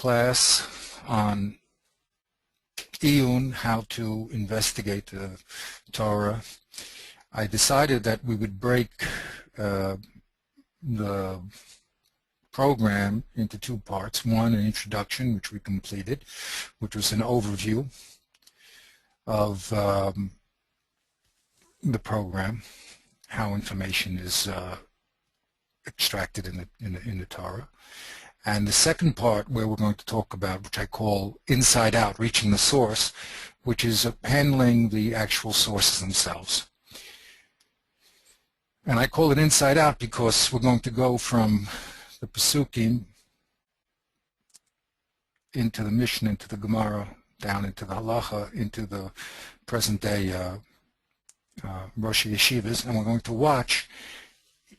class on iyun, how to investigate the Torah, I decided that we would break the program into two parts. One, an introduction, which we completed, which was an overview of the program, how information is extracted in the Torah. And the second part, where we're going to talk about, which I call inside out, reaching the source, which is handling the actual sources themselves. And I call it inside out because we're going to go from the Pesukim into the Mishnah, into the Gemara, down into the Halacha, into the present day Rosh Yeshivas, and we're going to watch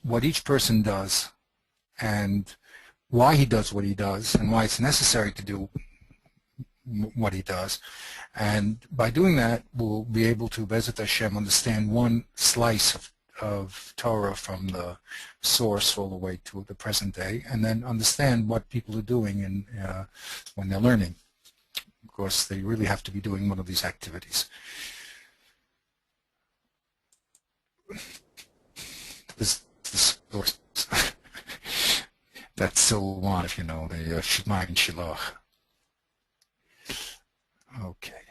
what each person does and why he does what he does and why it's necessary to do what he does. And by doing that, we'll be able to, Bezat Hashem, understand one slice of Torah from the source all the way to the present day, and then understand what people are doing when they're learning. Of course, they really have to be doing one of these activities. This is the source. That's still one, if you know, the Shema and Shiloh. Okay.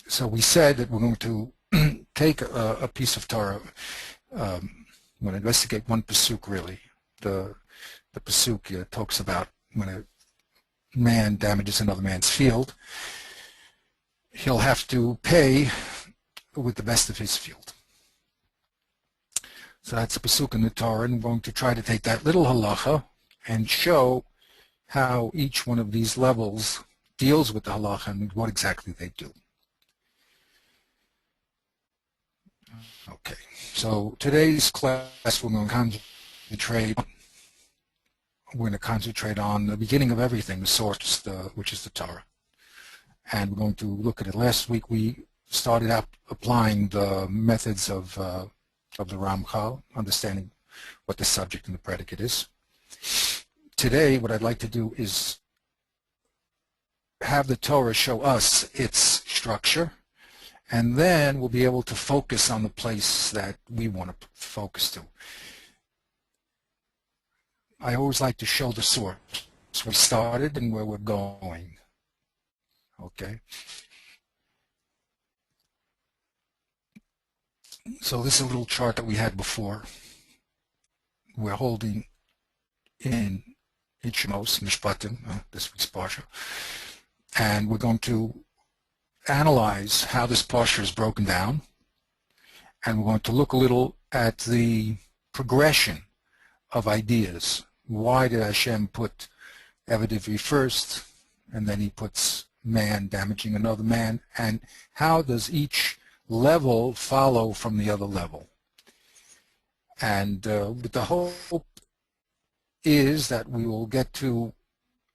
So we said that we're going to take a piece of Torah. We're going to investigate one pasuk, really. The pasuk talks about when a man damages another man's field, he'll have to pay with the best of his field. So that's a pasuk in the Torah, and we're going to try to take that little halacha and show how each one of these levels deals with the halacha and what exactly they do. Okay, so today's class we're going to concentrate on the beginning of everything, the source, which is the Torah. And we're going to look at it. Last week we started out applying the methods of the Ramchal, understanding what the subject and the predicate is. Today, what I'd like to do is have the Torah show us its structure, and then we'll be able to focus on the place that we want to focus to. I always like to show the source, where we started and where we're going. Okay? So this is a little chart that we had before. We're holding in Shemos, Mishpatim, this week's Parsha, and we're going to analyze how this Parsha is broken down, and we're going to look a little at the progression of ideas. Why did Hashem put Evadivi first, and then he puts man damaging another man, and how does each level follow from the other level? And the hope is that we will get to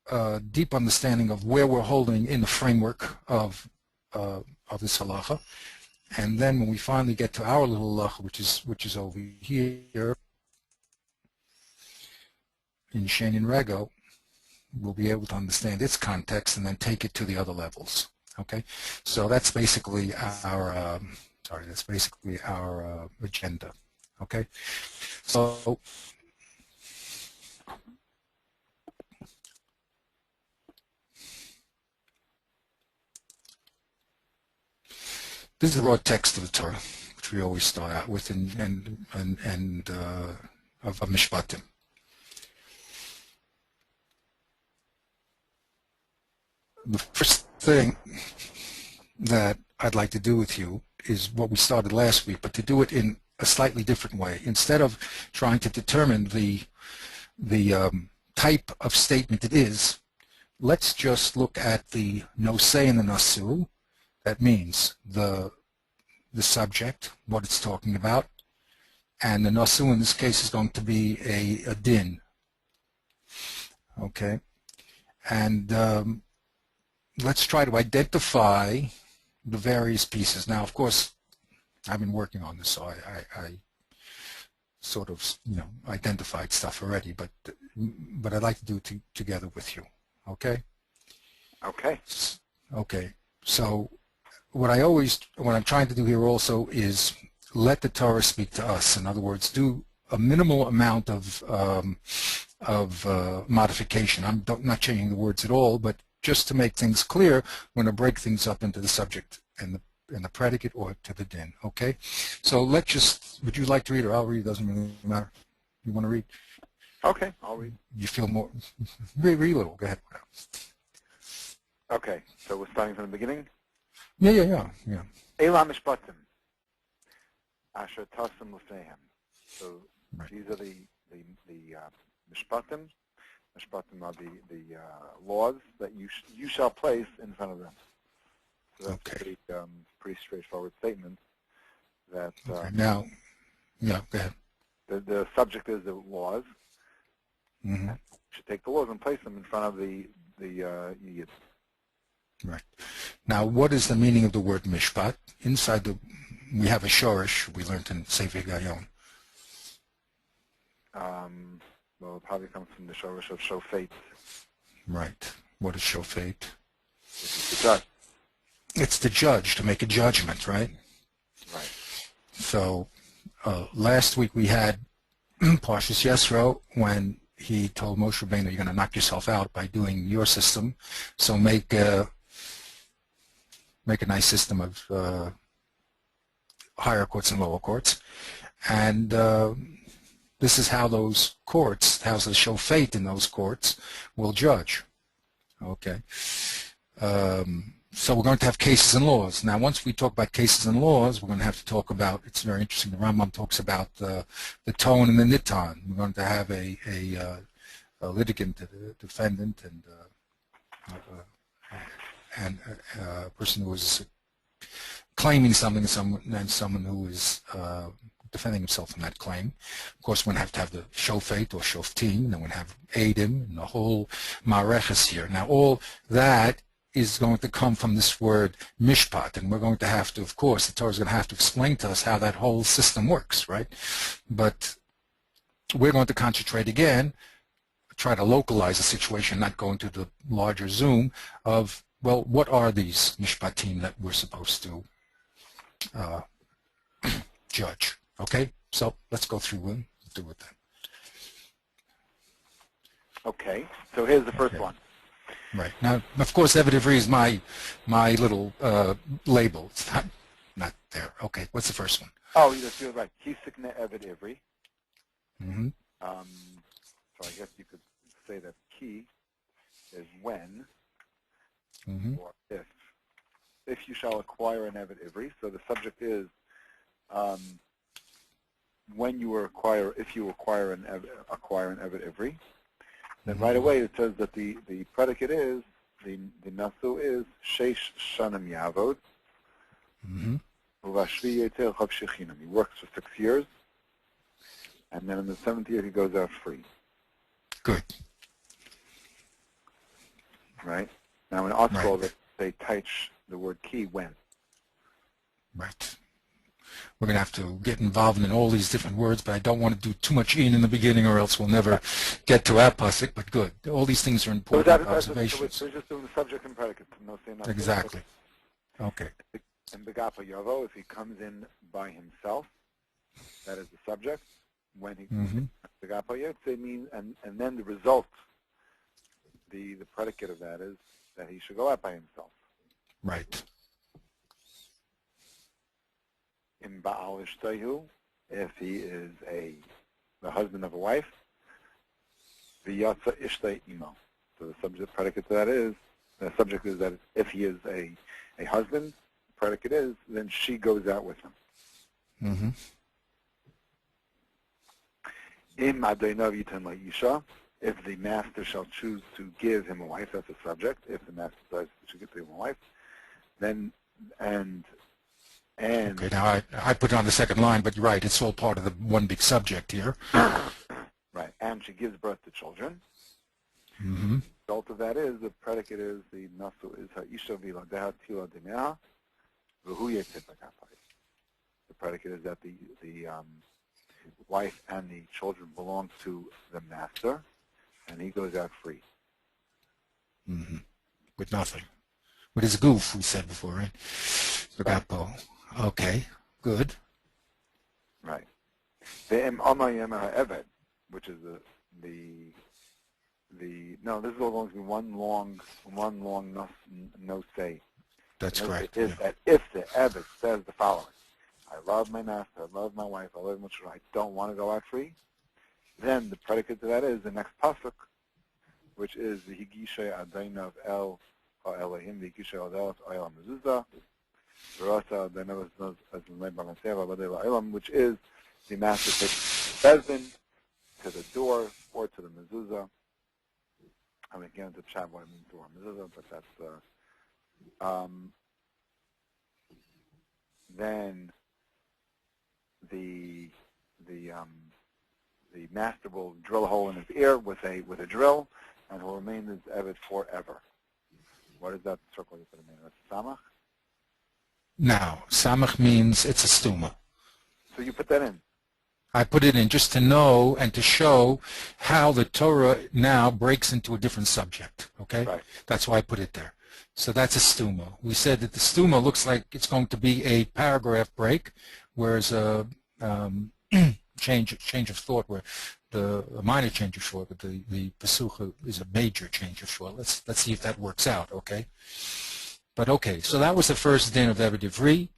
a deep understanding of where we're holding in the framework of this halacha, and then when we finally get to our little halacha, which is over here in Shein and Rego, we'll be able to understand its context and then take it to the other levels. Okay, so that's basically our agenda. Okay, so this is the raw text of the Torah, which we always start out with, of Mishpatim. The first thing that I'd like to do with you is what we started last week, but to do it in a slightly different way. Instead of trying to determine the type of statement it is, let's just look at the nosei and the nasu. That means the subject, what it's talking about, and the nasu in this case is going to be a din. Okay, and let's try to identify the various pieces. Now, of course, I've been working on this, so I sort of, identified stuff already, but but I'd like to do it together with you. Okay? Okay. Okay. So what I'm trying to do here also is let the Torah speak to us. In other words, do a minimal amount of modification. I'm not changing the words at all, but just to make things clear, we're going to break things up into the subject and the predicate or to the din. Okay? So would you like to read or I'll read? It doesn't really matter. You want to read? Okay, I'll read. You feel more? Read a little. Go ahead. Okay, so we're starting from the beginning? Yeah. Eila mishpatim, asher tasem l'fneihem. So Right. these are the mishpatim. Mishpatim are the laws that you shall place in front of them. So that's Okay. a pretty straightforward statement. That Okay. Now, yeah, go ahead. the subject is the laws. Mm-hmm. And you should take the laws and place them in front of the yid. Right. Now, what is the meaning of the word mishpat? Inside we have a shorish we learned in Sefer Gayon. Well, it probably comes from the shorish of shofet. Right. What is shofet? Which is the judge. It's the judge, to make a judgment, right? Right. So last week we had Parshas Yesro when he told Moshe Rabbeinu, you're going to knock yourself out by doing your system. So make a nice system of higher courts and lower courts. And this is how those courts, how the shofet in those courts will judge. Okay. So we're going to have cases and laws. Now, once we talk about cases and laws, we're going to have to talk about, it's very interesting, the Rambam talks about the tone and the nitan. We're going to have a litigant, a defendant, and a person who is claiming something, and someone who is defending himself from that claim. Of course, we're going to have the shofet or shoftim, and then we're going to have edim, and the whole mareches here. Now, all that is going to come from this word mishpat, and we're going to have to, of course, the Torah is going to have to explain to us how that whole system works, right? But we're going to concentrate again, try to localize the situation, not go into the larger zoom of, well, what are these mishpatim that we're supposed to judge? Okay, so let's go through and do it then. Okay, so here's the first one. Right. Now, of course, Eved Ivri is my little label. It's not there. Okay, what's the first one? Oh, you're right. Kisikne Eved Ivri. Mm-hmm. So I guess you could say that ki is when, Mm-hmm. or if. If you shall acquire an Eved Ivri. So the subject is when you acquire, if you acquire an Eved Ivri. Then right away it says that the predicate is, the nasu is sheish shanim yavod. He works for 6 years, and then in the 7th year he goes out free. Good. Right? Now in Otzal they touch the word ki when. Right. We're going to have to get involved in all these different words, but I don't want to do too much in the beginning or else we'll never get to our pasuk, but good. All these things are important observations. So we're just doing the subject and predicate. No, exactly. Okay. And Begapa Yavo, if he comes in by himself, that is the subject. When he Begapa Yotze means, and then the result, the predicate of that is that he should go out by himself. Right. In Ba'al Ishtayu, if he is the husband of a wife, V'yatza Ishtay Imo. So the subject predicate to that is, the subject is that if he is a husband, the predicate is, then she goes out with him. Im Adaynav Yitan La'isha, if the master shall choose to give him a wife, that's a subject. If the master decides to give him a wife, then, and okay, now I put it on the second line, but you're right, it's all part of the one big subject here. Right, and she gives birth to children. The result of that is, the predicate is, the nasu is ha'isha v'ladeha tila demeha v'hu yetzeh b'kapay. The predicate is that the wife and the children belong to the master, and he goes out free. Mm-hmm. With nothing. With his goof, we said before, right? Gapo. Okay, good. Right. Ve'em amayem ha'eved, which is the no, this is all going to be one long no say. That's No correct. say is that if the Eved says the following, I love my master, I love my wife, I love my children, I don't want to go out free, then the predicate to that is the next pasuk, which is the Higisha Adainav El Ha'Elohim, the Higisha Adainav El Mezuzah, Verasa Adainav as L'nei Balanseva Badei La'elam, which is the master takes the bezin to the door or to the mezuzah. I mean, again, to chat what it means door mezuzah, but that's then the master will drill a hole in his ear with a drill, and will remain as Eved forever. What is that circle you put in there? That's Samach? Now, Samach means it's a stuma. So you put that in. I put it in just to know and to show how the Torah now breaks into a different subject, okay? Right. That's why I put it there. So that's a stuma. We said that the stuma looks like it's going to be a paragraph break, whereas a change of thought, where a minor change of thought, but the pesucha is a major change of thought. Let's see if that works out, okay? But okay, so that was the first din of Eved Ivri,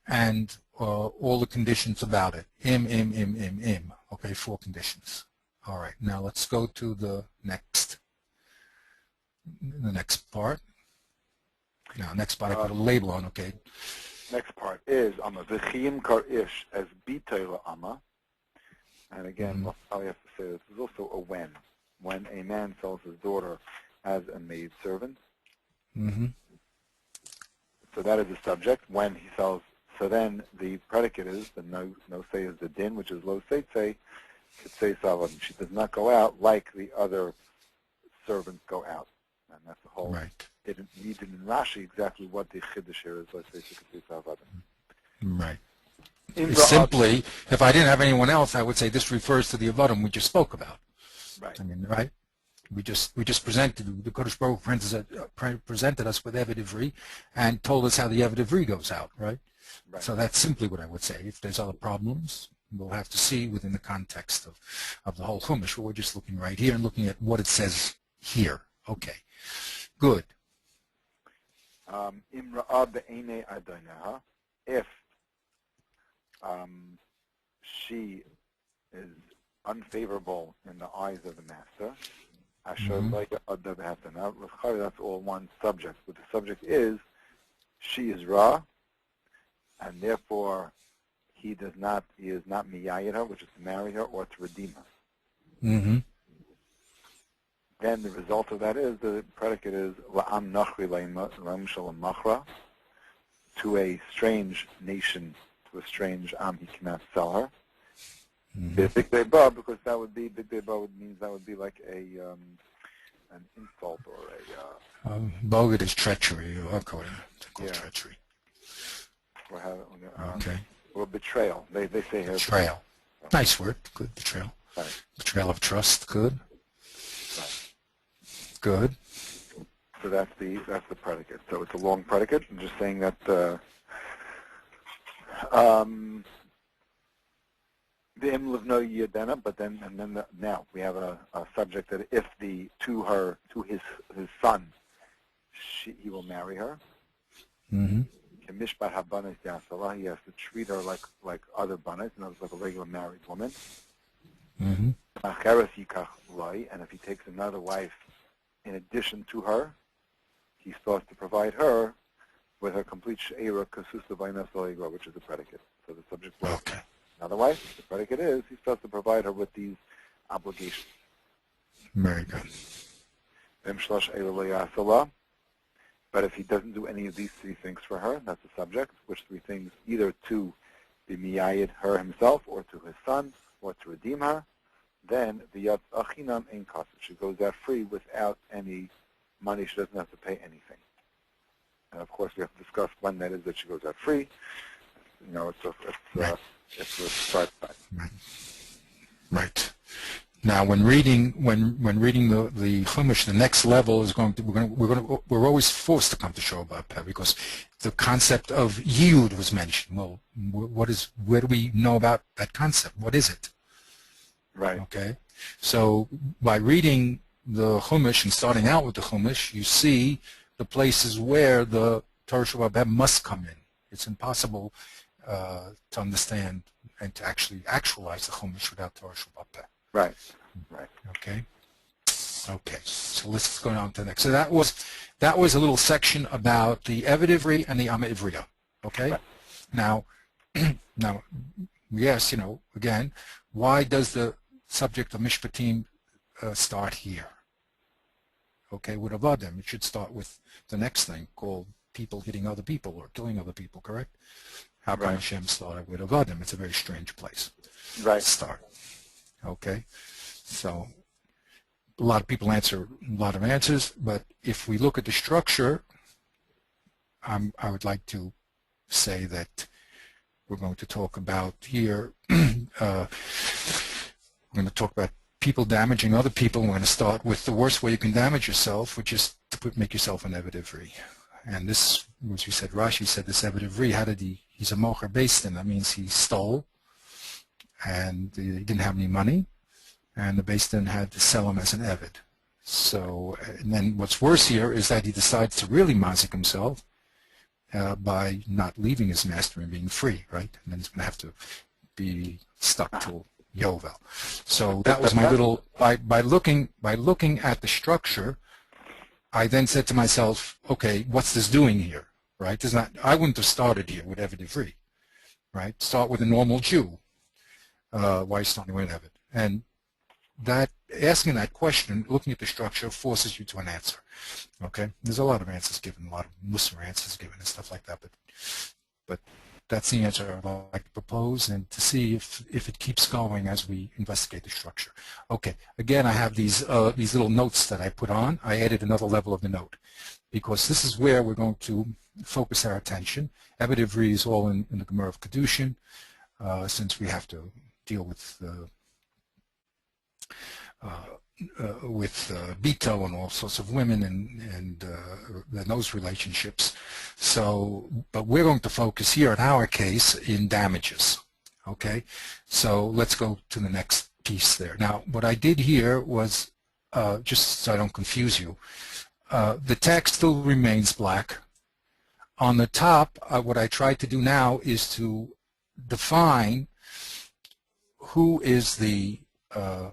and all the conditions about it. Im. Okay, 4 conditions. All right, now let's go to the next part. Now, next part I put a label on, okay. Next part is Amma. V'chiyim kar ish as bitay la'ama. And again, we'll probably have to say this is also a when. When a man sells his daughter as a maid servant. Mm-hmm. So that is the subject, when he sells. So then the predicate is, the no say is the din, which is lo seitze, kitsei savadim. She does not go out like the other servants go out. And that's the whole. Right. It needed in Rashi exactly what the chiddush here is, lo seitze, kitsei savadim. Right. Simply, if I didn't have anyone else, I would say this refers to the avodim we just spoke about. Right. I mean, right? We just presented, the Kodesh Baruch Hu presented us with Eved Ivri and told us how the Eved Ivri goes out, right? Right. So that's simply what I would say. If there's other problems, we'll have to see within the context of the whole Chumash. But we're just looking right here and looking at what it says here. Okay, good. If she is unfavorable in the eyes of the master, that's all one subject. But the subject is, she is Ra, and therefore he is not miyayid her, which is to marry her or to redeem her. Mm-hmm. Then the result of that is, the predicate is la'am nachri la'im shalom machra, to a strange nation, to a strange am, he cannot sell her. Big Beba, because that would be, Big Beba means that would be like an insult or a... Bogut is treachery, according to treachery. Okay. Or betrayal. They say here. Betrayal. Nice word. Good, betrayal. Right. Betrayal of trust. Good. Right. Good. So that's the predicate. So it's a long predicate. I'm just saying that the im livno yadena, but then now we have a subject that if to his son, he will marry her. Mm-hmm. Mishpat habanis yasala, he has to treat her like other banis, and like a regular married woman. Mm-hmm. And if he takes another wife in addition to her, he's supposed to provide her with her complete she'era kasusa b'inasal, which is the predicate. So the subject was another wife. The predicate is he's supposed to provide her with these obligations. Very good. But if he doesn't do any of these 3 things for her, that's the subject, which 3 things, either to be miyayid her himself, or to his son, or to redeem her, then the yatz achinam ein kaseh. She goes out free without any money. She doesn't have to pay anything. And of course, we have to discuss when that is that she goes out free. It's a start time. Right. Now, when reading the Chumash, the next level is going to we're always forced to come to Shobah Peh because the concept of iyun was mentioned. Well, where do we know about that concept? What is it? Right. Okay. So by reading the Chumash and starting out with the Chumash, you see the places where the Torah Shobah Peh must come in. It's impossible to understand and to actually actualize the Chumash without Torah Shobah Peh. Right. Right. Okay. Okay. So let's go on to the next. So that was a little section about the Evet Ivri and the Ama Ivriya. Okay. Right. Now, yes, again, why does the subject of Mishpatim start here? Okay, with Avadim, it should start with the next thing called people hitting other people or killing other people. Correct? How come Hashem started with Avadim? It's a very strange place. Right. To start. Okay. So a lot of people answer a lot of answers, but if we look at the structure, I would like to say that we're going to talk about here, we're going to talk about people damaging other people. We're going to start with the worst way you can damage yourself, which is to make yourself an Evet Ivri. And this, as we said, Rashi said this Evet Ivri, he's a mocher beistin. That means he stole, and he didn't have any money. And the Beis Din had to sell him as an Eved. So, and then what's worse here is that he decides to really mazik himself by not leaving his master and being free, right? And then he's going to have to be stuck to Yovel. So that was my little, by looking at the structure, I then said to myself, okay, what's this doing here, right? I wouldn't have started here with Eved Ivri, right? Start with a normal Jew. Why starting with Eved? And asking that question, looking at the structure, forces you to an answer. Okay, there's a lot of answers given, a lot of Muslim answers given and stuff like that, but that's the answer I'd like to propose and to see if it keeps going as we investigate the structure. Okay, again, I have these little notes that I put on. I added another level of the note because this is where we're going to focus our attention. Evet Ivri is all in the Gemara of Kedushin, since we have to deal with Bito and all sorts of women and those relationships. So, but we're going to focus here in our case in damages. Okay, so let's go to the next piece there. Now, what I did here was, just so I don't confuse you, the text still remains black. On the top, what I tried to do now is to define who is the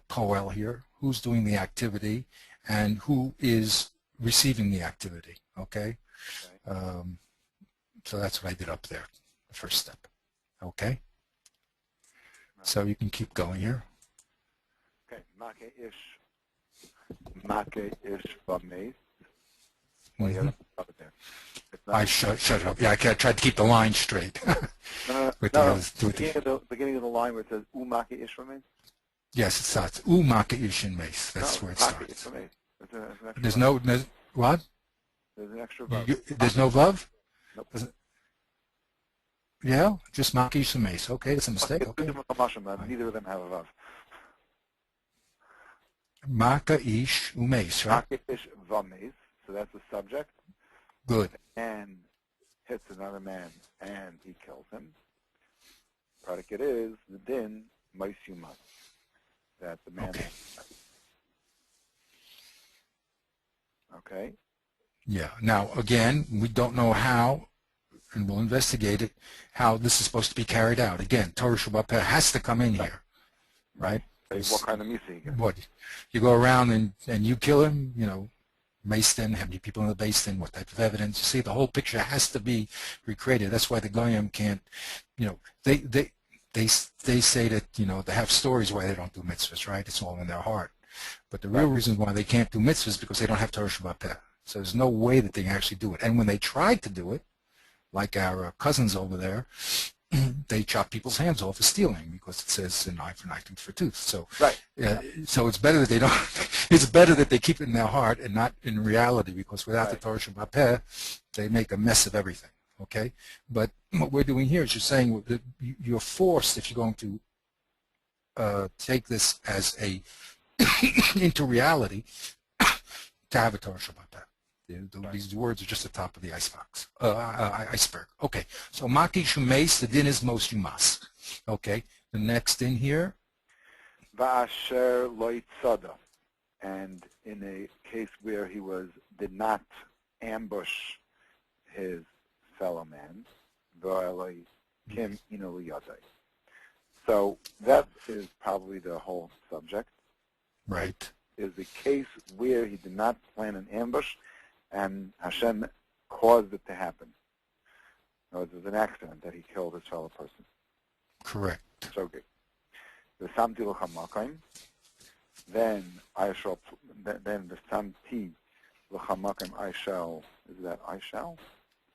Poel here, who's doing the activity, and who is receiving the activity, okay? So that's what I did up there, the first step, okay? So you can keep going here. Okay, Make ish v'meis. I shut it up. Yeah, I tried to keep the line straight. Beginning of the line where it says Make ish v'meis? Yes, it starts Make ish and meis. That's where it starts. There's what? There's an extra vav. There's no vav? Nope. Yeah, just Make ish and meis. Okay, that's a mistake. Okay. Neither of them have a vav. Make ish umeis, right? Make ish v'meis. So that's the subject. Good. And hits another man and he kills him. Predicate is the din meis yumas. That the man. Okay. Yeah. Now, again, we don't know how, and we'll investigate it, how this is supposed to be carried out. Again, Torah Shobah Peh has to come in here, right? What kind of misa you get? What? You go around and you kill him, Beis Din, how many people in the Beis Din, what type of evidence. You see, the whole picture has to be recreated. That's why the Goyim can't, they say that, they have stories why they don't do mitzvahs, right? It's all in their heart. But the real reason why they can't do mitzvahs is because they don't have Torah Shobah Peh. So there's no way that they can actually do it. And when they tried to do it, like our cousins over there, they chop people's hands off for stealing because it says an eye for an eye, tooth for tooth. So, so it's better that they don't. It's better that they keep it in their heart and not in reality, because without the Torah Shobah Peh, they make a mess of everything. Okay, but what we're doing here is you're saying that you're forced, if you're going to take this as a into reality to have a Torah Shabbat. These words are just the top of the iceberg. Okay, so Maki Shumeis, the din is most yumas. Okay, the next in here. Va'asher lo yitzada. And in a case where he did not ambush his fellow man, so that is probably the whole subject. Right. Is the case where he did not plan an ambush and Hashem caused it to happen. In other words, it was an accident that he killed his fellow person. Correct. So okay. The Samti L'chamakim, then I shall, then the Samti L'chamakim I shall, is that I shall?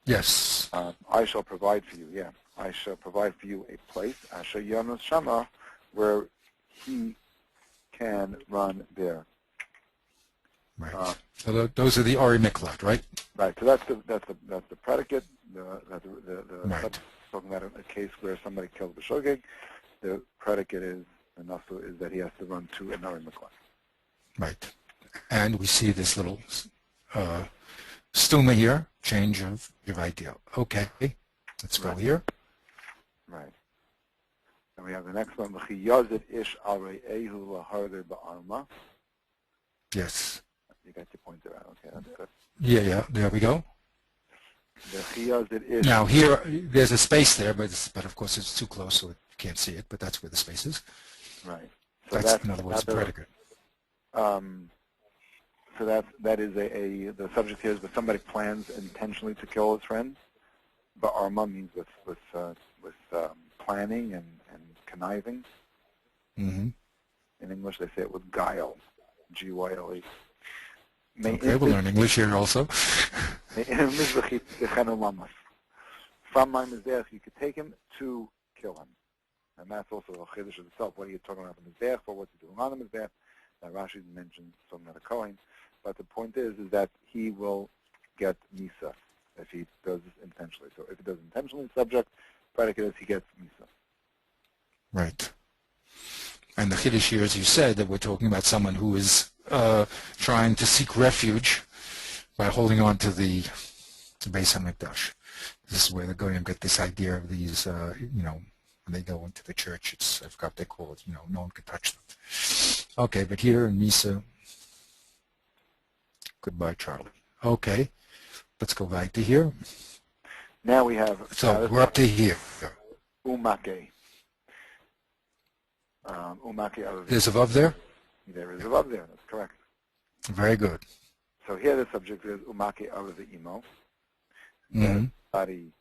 Yes. I shall provide for you, yeah. I shall provide for you a place, Asher Yonus Shama, where he can run there. Right. So those are the Ari Miklat, right? Right. So that's the predicate. Right. Talking about a case where somebody killed the shogeg. The predicate is the nasu is that he has to run to an Ari Miklat. Right. And we see this little stuma here, change of idea. Okay. Let's go here. Right. And we have the next one. Ish Yes. You got your pointer out. Okay, that's good. Yeah. There we go. Now here, there's a space there, but of course it's too close, so you can't see it. But that's where the space is. Right. So that's in other words, the predicate. So that is the subject here is that somebody plans intentionally to kill his friend. But arma means with planning and conniving. Mm-hmm. In English, they say it with guile, G-Y-L-E. Okay, we'll learn English here also. From my mizbeach, you could take him to kill him. And that's also a chiddush of itself. What are you talking about the mizbeach for? What's he doing on the mizbeach? Now Rashi mentions something about a Kohen. But the point is that he will get misa if he does this intentionally. So if he does intentionally, subject, predicate is he gets misa. Right. And the chiddush here, as you said, that we're talking about someone who is trying to seek refuge by holding on to the Beis HaMikdash. This is where the Goyim get this idea of these, when they go into the church, I forgot what they call it, no one can touch them. Okay, but here in Misa, goodbye, Charlie. Okay, let's go back to here. Now we have... So we're up to here. Umake. There's a vav there? There is a vav there, that's correct. Very good. So here the subject is umake of the imo. Mm-hmm. Somebody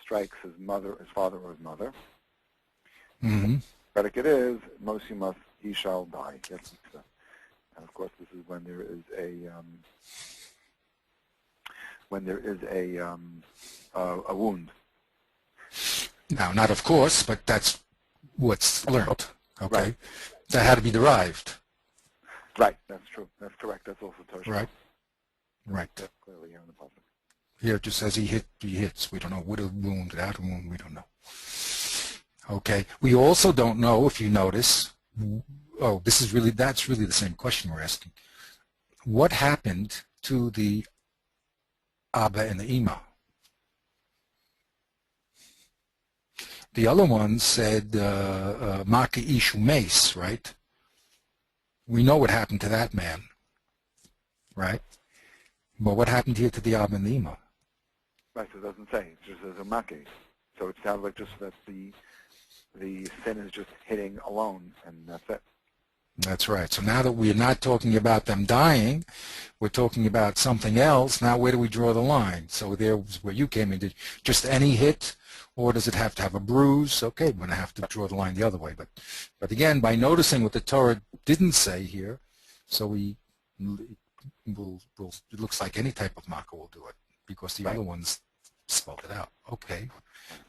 strikes his father or his mother. Mm-hmm. Predicate is mosimas, he shall die. And of course, this is when there is a wound. Now, not of course, but that's what's learned. Okay, right. That had to be derived. Right, that's true. That's correct. That's also Torah. Right. That's clearly here in the public. Here it just says he hits. We don't know with a wound, without a wound, we don't know. Okay. We also don't know, if you notice, that's really the same question we're asking. What happened to the Abba and the Ima? The other one said Maka Ishu Mace, right? We know what happened to that man, right? But what happened here to the Abba and the Ima? Right, so it doesn't say. It just says a Maki. So it sounds like just that the sin is just hitting alone, and that's it. That's right. So now that we're not talking about them dying, we're talking about something else. Now where do we draw the line? So there's where you came in. Just any hit, or does it have to have a bruise? Okay, we're going to have to draw the line the other way. But again, by noticing what the Torah didn't say here, so it looks like any type of makkah will do it, because the other ones spelled it out. Okay,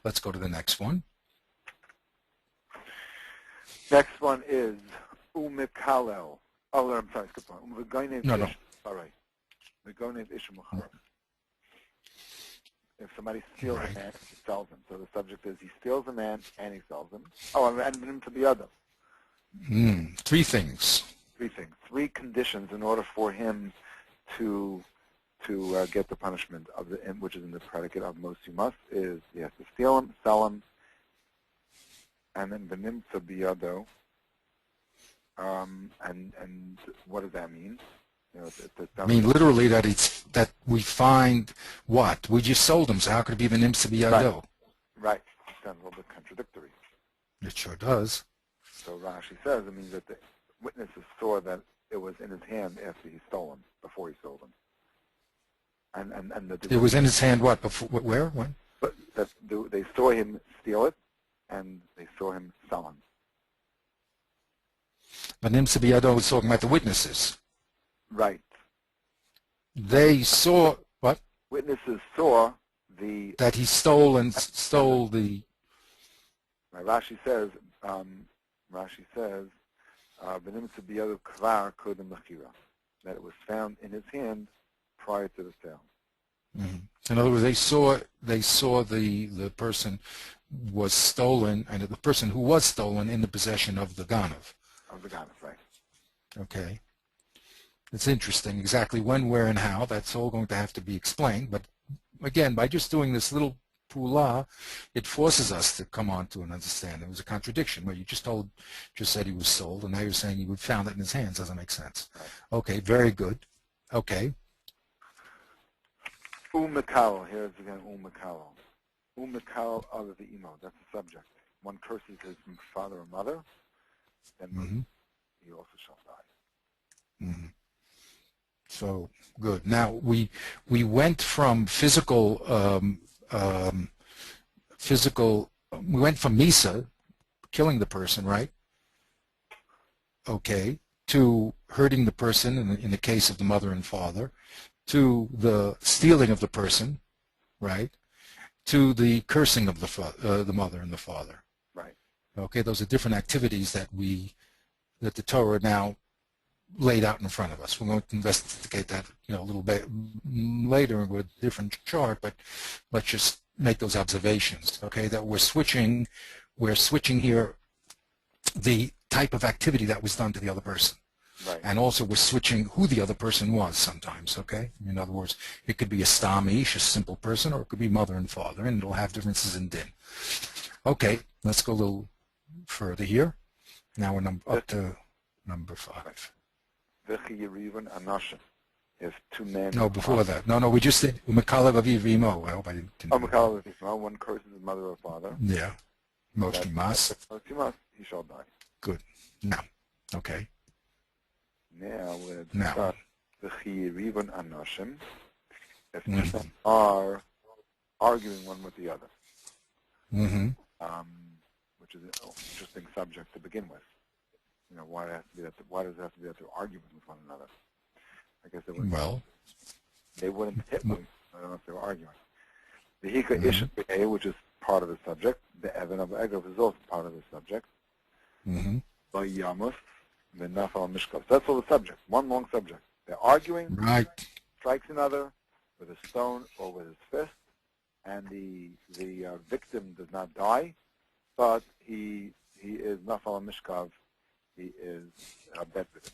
let's go to the next one. Next one is umikalel. Oh, I'm sorry, skip one. No. All right. If somebody steals a man, he sells him. So the subject is he steals a man and he sells him. Oh, and him to the other. Three things. Three things. Three conditions in order for him to get the punishment of which is in the predicate of most you must, is he has to steal him, sell him, and then v'nimtza biyado. And what does that mean? You know, I mean, literally that we find what? We just sold him, so how could it be v'nimtza biyado? Right. It sounds a little bit contradictory. It sure does. So Rashi says it means that the witnesses saw that it was in his hand after he stole him, before he sold him. And it was in his hand what? Before, where? When? But they saw him steal it, and they saw him sell him. V'nimtza biyado was talking about the witnesses. Right. They saw what? Witnesses saw that he stole the. Right, Rashi says, "V'nimtza biyado kvar kodem l'chira," that it was found in his hand prior to the sale. Mm-hmm. In other words, they saw the person was stolen, and the person who was stolen in the possession of the ganav. Of the ganav, right? Okay. It's interesting. Exactly when, where, and how. That's all going to have to be explained. But again, by just doing this little pula, it forces us to come on to an understanding. It was a contradiction where you just said he was sold, and now you're saying he found it in his hands. Doesn't make sense. Right. Okay. Very good. Okay. Umekal, here's again umekal. Umekal of the emo, that's the subject. One curses his father or mother, then he also shall die. Mm-hmm. So, good. Now, we went from physical, we went from Misa, killing the person, right? Okay. To hurting the person in the case of the mother and father, to the stealing of the person, right? To the cursing of the mother and the father. Right. Okay, those are different activities that the Torah now laid out in front of us. We're going to investigate that, a little bit later with a different chart, but let's just make those observations. Okay, that we're switching here the type of activity that was done to the other person. Right. And also we're switching who the other person was sometimes, okay? In other words, it could be a stamish, a simple person, or it could be mother and father, and it'll have differences in din. Okay, let's go a little further here. Now we're up to number 5. If two men... No, before that. No, we just did Umekalev Aviv V'imo. I hope I didn't... Umekalev Aviv V'imo, one curses his mother or father. Yeah. Mostly mas. Mostly mas, he shall die. Good. Now, okay. Now we're discussing the chiyirivon anoshim. If two men are arguing one with the other, which is an interesting subject to begin with. Why does it have to be that they're arguing with one another? I guess they wouldn't hit one. I don't know if they were arguing. The hika isha, which is part of the subject. The evan of Egov is also part of the subject. By yamus. That's all the subject. One long subject. They're arguing. Right. Strikes another with a stone or with his fist, and the victim does not die, but he is nafal mishkav. He is bedridden.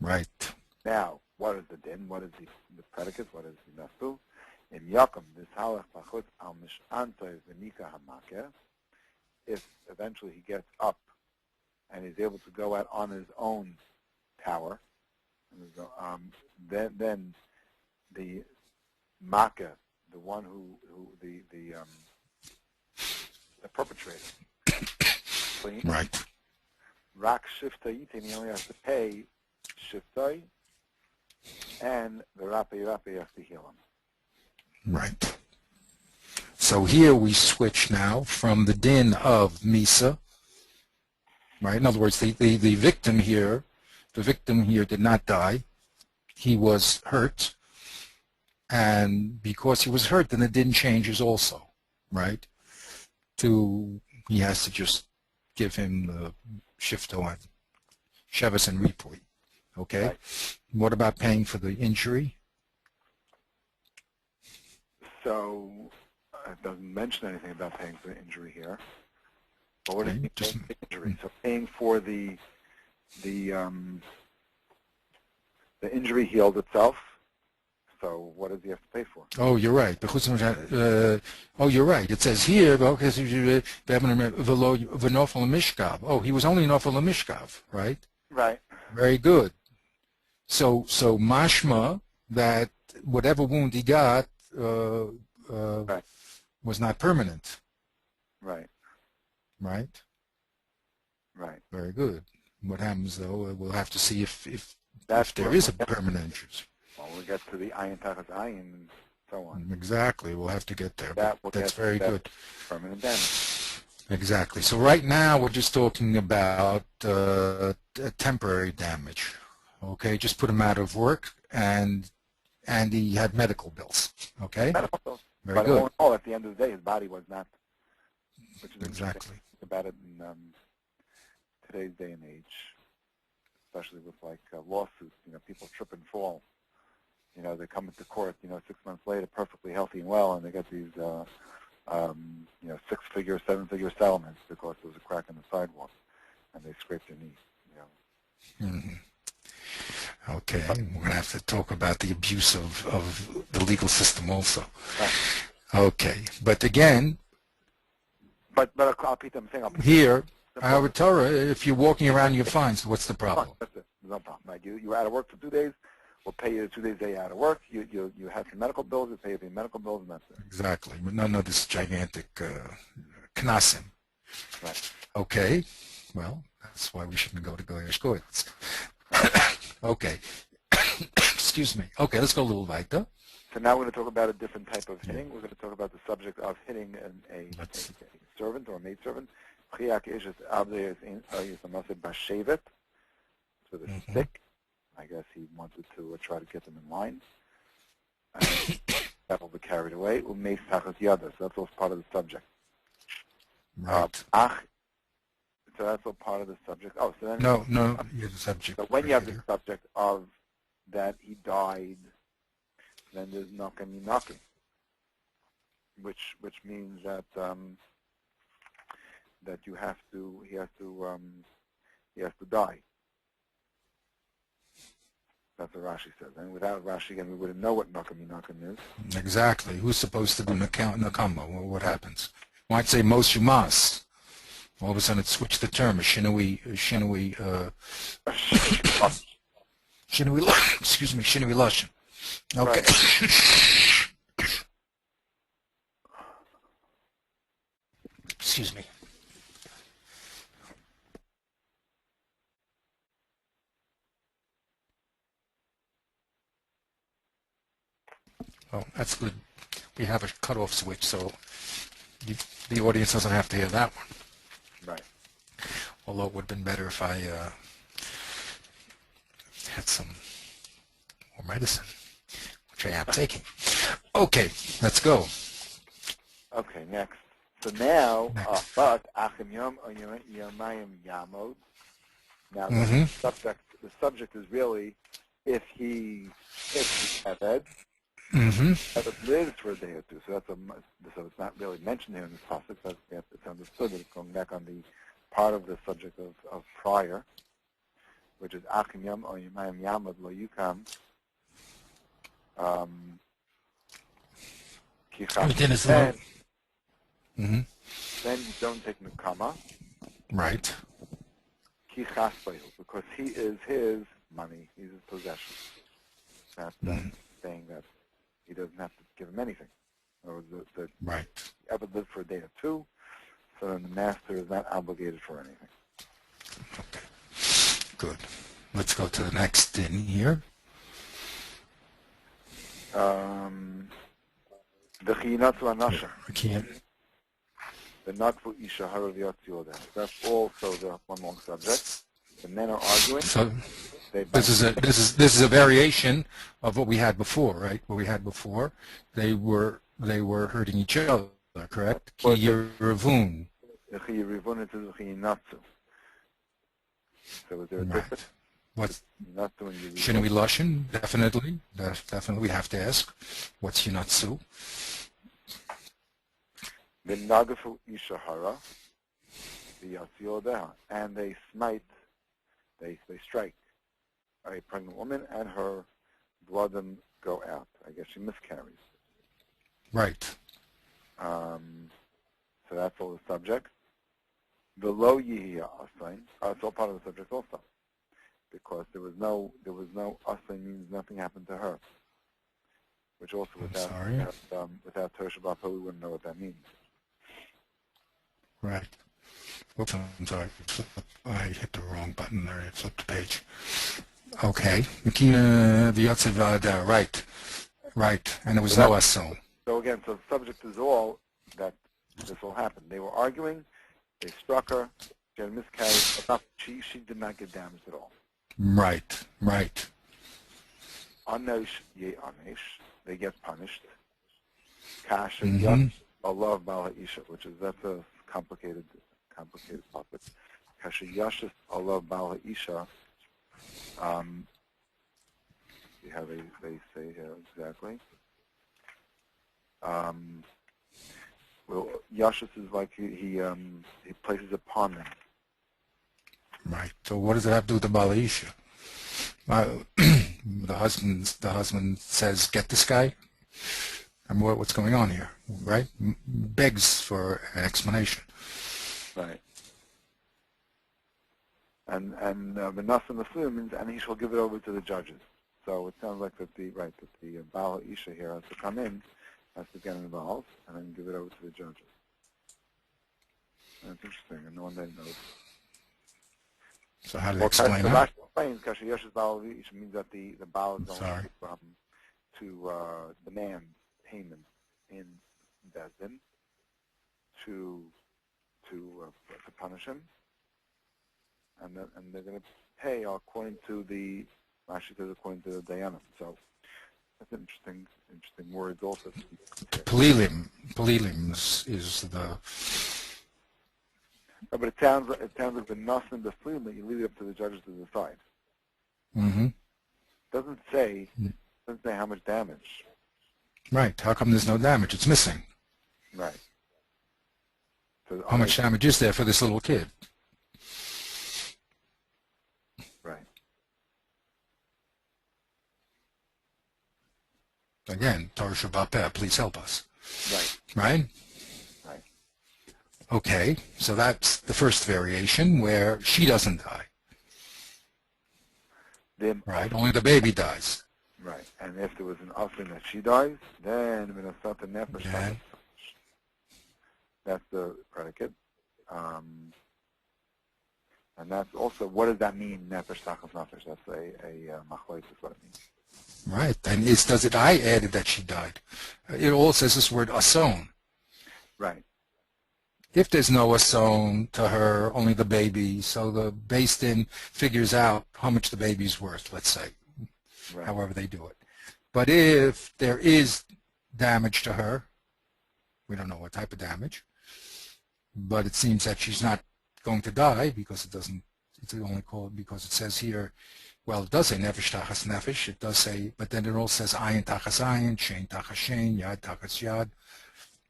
Right. Now, what is the din? What is the predicate? What is the nasu? In yakum, this halach pachut al mishantoy v'nika hamakeh. If eventually he gets up and he's able to go out on his own tower, then the makkah, the one the perpetrator, clean. Right. Rak shiftay, he only has to pay shiftay, and the rapi has to heal him. Right. So here we switch now from the din of Misa. Right. In other words, the victim here did not die. He was hurt, and because he was hurt, then the din changes also, right? He has to just give him the shifto and shevis and repoi. Okay. Right. What about paying for the injury? So it doesn't mention anything about paying for the injury here. But what is he paying for the injury? So paying for the injury healed itself. So what does he have to pay for? Oh, you're right. Oh, you're right. It says here, oh, he was only nofel mishkav, right? Right. Very good. So mashma that whatever wound he got Right. was not permanent. Right. Right? Right. Very good. What happens though? We'll have to see if there is a permanent injury. Well, we'll get to the iyun tachas iyun and so on. Exactly. We'll have to get there. That's very good. Permanent damage. Exactly. So right now we're just talking about temporary damage. Okay, just put him out of work, and he had medical bills. Okay, medical bills. Very but good. All at the end of the day, his body was not. Which is exactly about it in today's day and age, especially with like lawsuits. People trip and fall. They come into court. 6 months later, perfectly healthy and well, and they get these 6-figure, 7-figure settlements because there was a crack in the sidewalk and they scraped their knee. Mm-hmm. Okay, we're going to have to talk about the abuse of the legal system also. Right. Okay, but again, I'll repeat them saying here, our Torah, if you're walking around, you're fine. So what's the problem? That's it. There's no problem. Right? You were out of work for 2 days. We'll pay you the 2 days that you're out of work. You have some medical bills. We'll pay you for your medical bills, and that's it. Exactly. But none of this gigantic knasim. Right. Okay. Well, that's why we shouldn't go to Goyish Goyas. Okay. Excuse me. Okay, let's go a little weiter. So now we're going to talk about a different type of hitting. We're going to talk about the subject of hitting a servant or a maidservant. With a stick. I guess he wanted to try to get them in line. That will be carried away. So that's all part of the subject. Right. So that's all part of the subject. Oh, so then no, you're the subject. So when you have the subject of that he died, then there's nakim, which means that that he has to die. That's what Rashi says. And without Rashi, again, we wouldn't know what nakim is. Exactly. Who's supposed to do nakama? Well, what happens? Well, I'd say most you must. All of a sudden, it switched the term. Shinui, excuse me, Shinui Lashon. Okay. Right. Excuse me. Oh, that's good. We have a cutoff switch, so the audience doesn't have to hear that one. Right. Although it would have been better if I had some more medicine, which I am taking. Okay, let's go. Okay, next. So now, but achim yom or yomayim yamod. Now the subject is really if he eved. That it lives for a day or two. So so it's not really mentioned here in this pasuk. So it's understood that it's going back on the part of the subject of prior, which is achim yom or yomayim yamod lo yukam. Then you don't take Nukama. Right. Because he is his money, he's his possession. That's saying that he doesn't have to give him anything. Or right. He ever lived for a day or two, so then the master is not obligated for anything. Okay. Good. Let's go to the next thing here. The chiyinatzu anasha. Can't. The natfu isha harav yoda. That's also the one long subject. The men are arguing. So this is a variation of what we had before, right? What we had before, they were hurting each other, correct? Ki yirivun. The chiyirivun is the chiyinatzu. So is there a difference? What's Shinui Lashon? Definitely. Definitely we have to ask. What's Yinatsu? The Nagafu Ishahara. and they smite, they strike a pregnant woman, and her blood then go out. I guess she miscarries. Right. So that's all the subject. The lo yihya asain. It's all part of the subject also, because there was no asain means nothing happened to her, which also without Torah Shabbat we wouldn't know what that means. Right. Oops, I'm sorry. I hit the wrong button there. I flipped the page. Okay. Right. Right. And there was no ason. So again, so the subject is all that this all happened. They were arguing. They struck her. She had a miscarriage. But she did not get damaged at all. Right. Right. Anish ye anish. They get punished. Kash and Allah bala isha, that's a complicated topic. Kash yashis Allah bala isha. See how they say here exactly. Well, yashis is like he places upon them. Right. So what does it have to do with the bala isha? The husband says, "Get this guy." And what's going on here, right? Begs for an explanation. Right. And Benasa Nasuh means, and he shall give it over to the judges. So it sounds like that the Baal Isha here has to come in, has to get involved, and then give it over to the judges. And it's interesting, and no one then knows. So how do they explain that? Explains Kasha Yesh's Baal Isha means that the Baal is going to demand payment in Bezdin to punish him, and they're going to pay according to the Rashi says according to the Dayanim. So that's interesting words also. Pelilim is the. No, but it sounds like the nas and the flim that you leave it up to the judges to decide. Mm-hmm. Doesn't say how much damage. Right. How come there's no damage? It's missing. Right. So how much damage is there for this little kid? Right. Again, Torah Shabbat Peh, please help us. Right. Right? Right. Okay, so that's the first variation where she doesn't die. Right, only the baby dies. Right, and if there was an offering that she dies, then Minasat Nefesh. That's the predicate. And that's also, what does that mean, Nefesh Tachas Nefesh? That's a machlokes is what it means. Right, and I added that she died. It all says this word ason. Right. If there's no ason to her, only the baby, so the Beis Din figures out how much the baby's worth, let's say, right. However they do it. But if there is damage to her, we don't know what type of damage, but it seems that she's not going to die because it's only called, because it says here, well, it does say nefesh tachas nefesh, it does say, but then it also says ayin tachas ayin, shein tachas shein, yad tachas yad,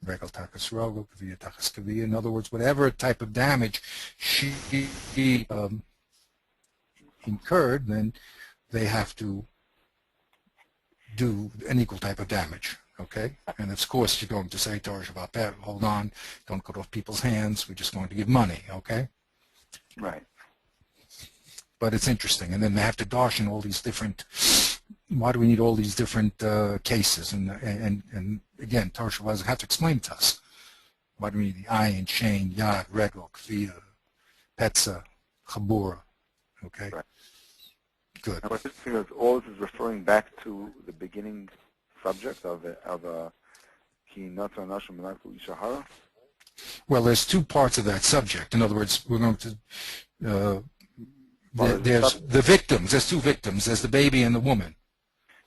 regel tachas regel, kaviyah tachas kaviyah. In other words, whatever type of damage she incurred, then they have to do an equal type of damage. Okay, and of course you're going to say, Torah Shabbat Peh, hold on, don't cut off people's hands, we're just going to give money, okay? Right. But it's interesting, and then they have to darshan all these different, why do we need all these different cases? And again, Torah Shabbat have to explain to us, why do we need the ayin, shein, yad, regel, kaviyah, petza, chabura, okay? Right. Good. Now, what's interesting is all this is referring back to the beginning subject of ki natra nashim menaklu ishahara. Well, there's two parts of that subject. In other words, we're going to there's the victims. There's two victims. There's the baby and the woman.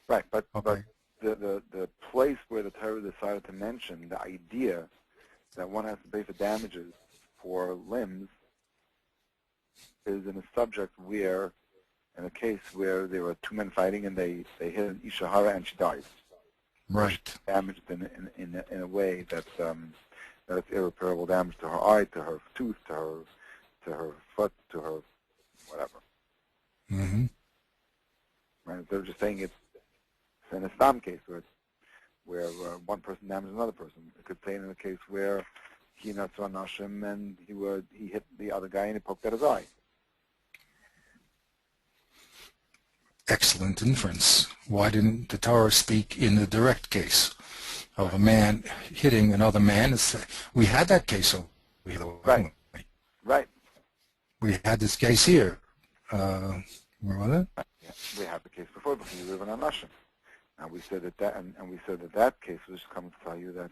Right, but okay. But the place where the Torah decided to mention the idea that one has to pay for damages for limbs is in a subject where, in a case where there were two men fighting and they hit an ishahara and she dies. Right. Damaged in a way that it's irreparable damage to her eye, to her tooth, to her to her foot, to her whatever. Mm-hmm. Right? They're just saying it's in a stam case where one person damages another person. It could say in a case where he natzah nashim and he hit the other guy and he poked at his eye. Excellent inference. Why didn't the Torah speak in the direct case of a man hitting another man? We had that case over here. Right. Right. We had this case here. Where was it? Yeah. We had the case before you live in Anashim. And we said that we said that case was coming to tell you that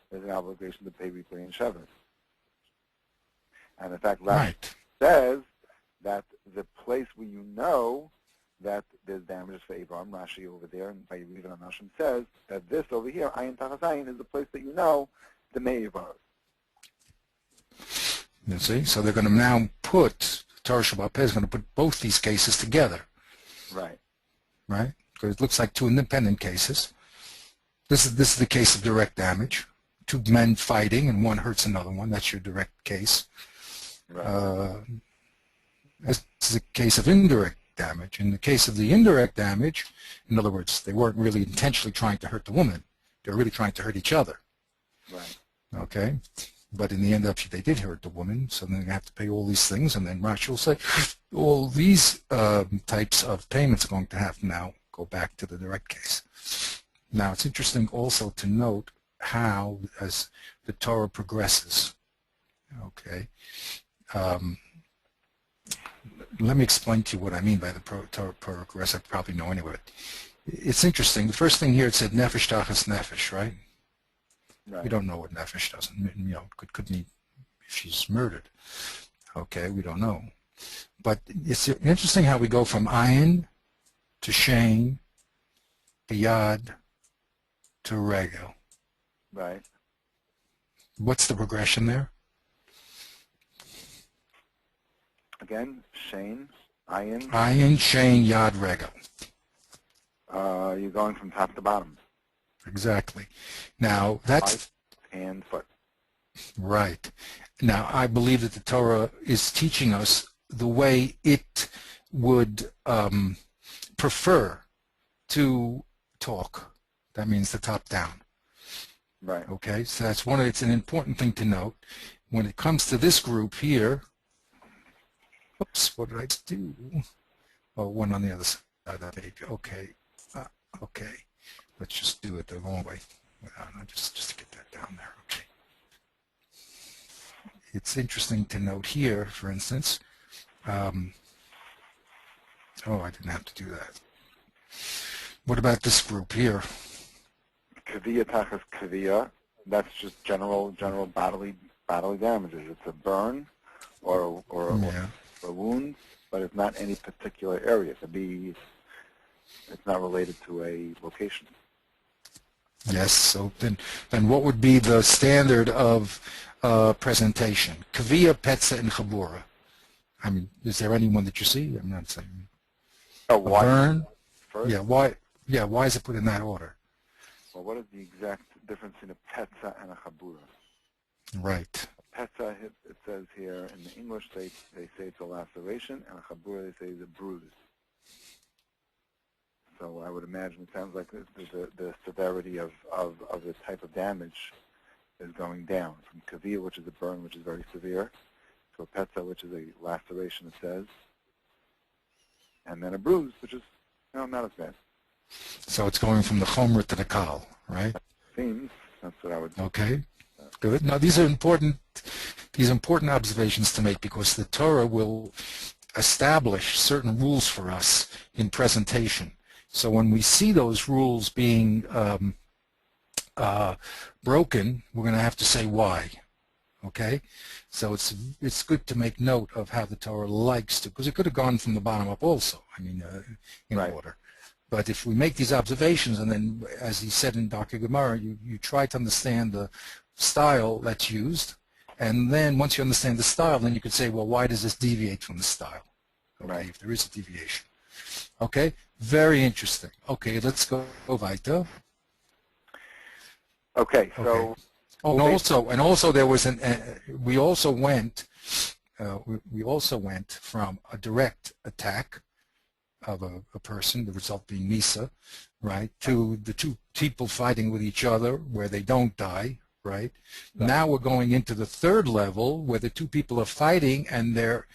there's an obligation to pay Ripley and Shevet. And in fact, Rashi says that the place where you know that there's damages for Abraham, Rashi over there, and by Yehuda and Anashim says that this over here, Ayin Tachas Ayin, is the place that you know the Me'evar. You see? So they're going to now put, Torah Shabbat Peh is going to put both these cases together. Right. Right? Because it looks like two independent cases. This is the case of direct damage. Two men fighting and one hurts another one. That's your direct case. Right. This is a case of indirect damage. In the case of the indirect damage, in other words, they weren't really intentionally trying to hurt the woman. They were really trying to hurt each other. Right. Okay? But in the end, they did hurt the woman, so then they have to pay all these things, and then Rashi will say, all these types of payments are going to have to now go back to the direct case. Now, it's interesting also to note how, as the Torah progresses, okay, let me explain to you what I mean by the Torah progress. I probably know anyway. It's interesting. The first thing here, it said nefesh tachas nefesh, right? Right. We don't know what nefesh does. You know, could mean if she's murdered. Okay, we don't know. But it's interesting how we go from ayin to shein to yad to regel. Right. What's the progression there? Again, shein, ayin. Ayin, shein, yad, regel. You're going from top to bottom. Exactly. Now, that's... And foot. Right. Now, I believe that the Torah is teaching us the way it would prefer to talk. That means the top down. Right. Okay, so that's it's an important thing to note. When it comes to this group here, oops, what did I do? Oh, one on the other side of that page. Okay, okay. Let's just do it the long way. Just to get that down there. Okay. It's interesting to note here, for instance. Oh, I didn't have to do that. What about this group here? Kaviyah tachas kaviyah. That's just general bodily damages. It's a burn or a wound, but it's not any particular area. It's not related to a location. Yes. So then what would be the standard of presentation? Kaviyah, Petza, and Chabura. I mean, is there anyone that you see? I'm not saying. Oh, why? Burn. First? Yeah. Why? Yeah. Why is it put in that order? Well, what is the exact difference in a petza and a chabura? Right. A petza, it says here in the English, they say it's a laceration, and a chabura, they say it's a bruise. So I would imagine it sounds like the severity of the type of damage is going down from kaviyah, which is a burn, which is very severe, to a petza, which is a laceration, it says, and then a bruise, which is not as bad. So it's going from the chomer to the kal, right? Seems that's what I would. Okay, good. Now these are important observations to make because the Torah will establish certain rules for us in presentation. So when we see those rules being broken, we're going to have to say why. Okay, so it's good to make note of how the Torah likes to, because it could have gone from the bottom up also. I mean, in Right. order. But if we make these observations, and then, as he said in Dr. Gemara, you try to understand the style that's used, and then once you understand the style, then you could say, well, why does this deviate from the style? Okay, Right. if there is a deviation. Okay, very interesting. Okay, let's go weiter. Okay, so Oh, and also there was we also went we also went from a direct attack of a person, the result being Misa, right, to the two people fighting with each other where they don't die, right? Now we're going into the third level where the two people are fighting and they're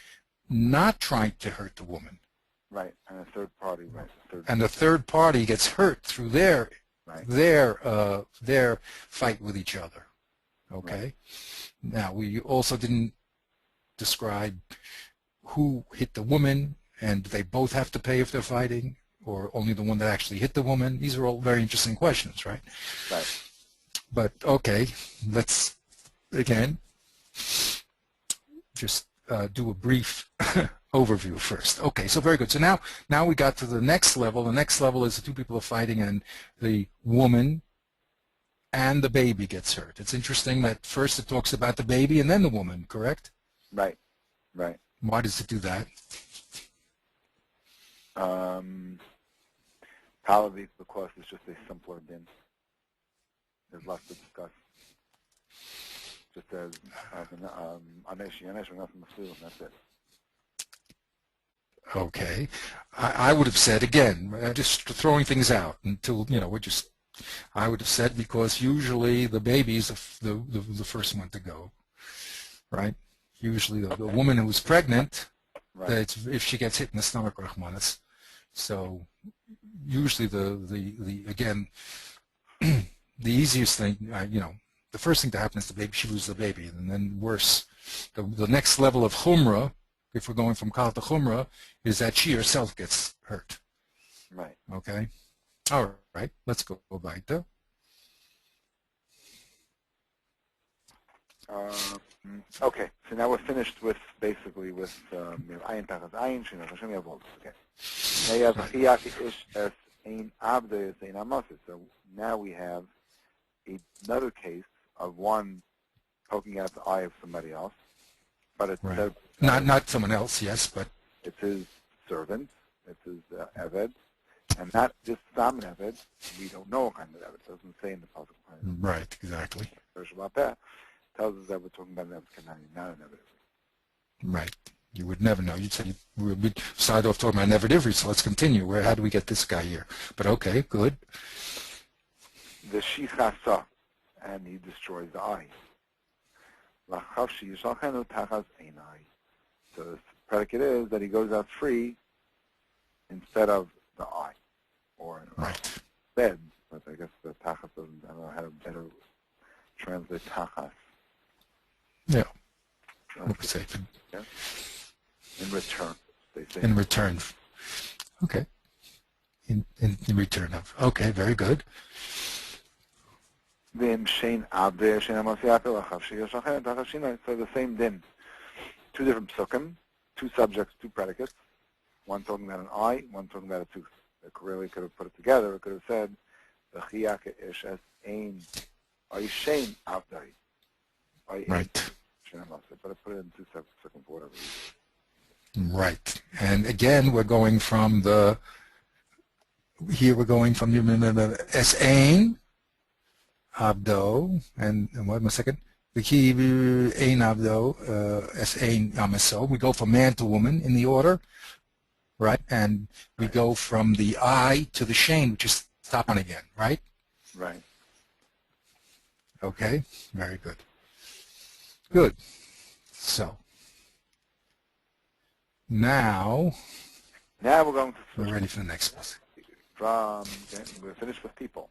not trying to hurt the woman. Right, and a third party, right? And the third party gets hurt through their fight with each other. Okay. Right. Now we also didn't describe who hit the woman, and do they both have to pay if they're fighting, or only the one that actually hit the woman? These are all very interesting questions, right? Right. But okay, let's again just do a brief overview first. Okay, so very good. So now we got to the next level. The next level is the two people are fighting and the woman and the baby gets hurt. It's interesting that first it talks about the baby and then the woman, correct? Right, right. Why does it do that? Probably because it's just a simpler din. There's less to discuss. Just as Anesh, Yanesh, or nothing to do, and that's it. Okay. I would have said, again, just throwing things out until, I would have said because usually the baby's the first one to go, right? Usually the woman who's pregnant, right. If she gets hit in the stomach, Rahmanis. So usually again, the easiest thing, the first thing to happen is the baby, she loses the baby, and then worse. The next level of Chumrah, if we're going from Kal to Chumrah, is that she herself gets hurt. Right. Okay? All right, let's go weiter. Okay, so now we're finished with, basically, with Ayin Tachas Ayin, Shin Hashem Yavol. Okay. Now you have Chiyaki Ish Es Ein Abde Es Ein Amasis. So now we have another case of one poking out the eye of somebody else, but it's right. Not someone else, yes, but it's his servant, it's his Eved, and not just Sam Eved. We don't know what kind of Eved. It doesn't say in the pasuk. Right, exactly. About that tells us that we're talking about an Eved Kanani, not an Eved. Right. You would never know. You'd say we started off talking about an Eved Ivri, so let's continue. How do we get this guy here? But okay, good. The Shichasa, and he destroys the eye. So the predicate is that he goes out free instead of the eye, or right. Bed, but I guess the tachas doesn't, I don't know how to better translate tachas. Yeah. Okay. Yeah. In return, they say. In return. Okay. In return of. Okay, very good. So the same din. Two different psukim, two subjects, two predicates. One talking about an eye, one talking about a tooth. It really could have put it together. It could have said, "V'chiyake ish es ein oishein avdai." Right. But I put it in two separate psukim for whatever reason. Right. And again, we're going from the es ein abdo, and wait a second. We go from man to woman in the order, right? And we go from the I to the shane, which is top on again, right? Right. Okay, very good. Good. So now we're going to we're ready for the next one. We're finished with people.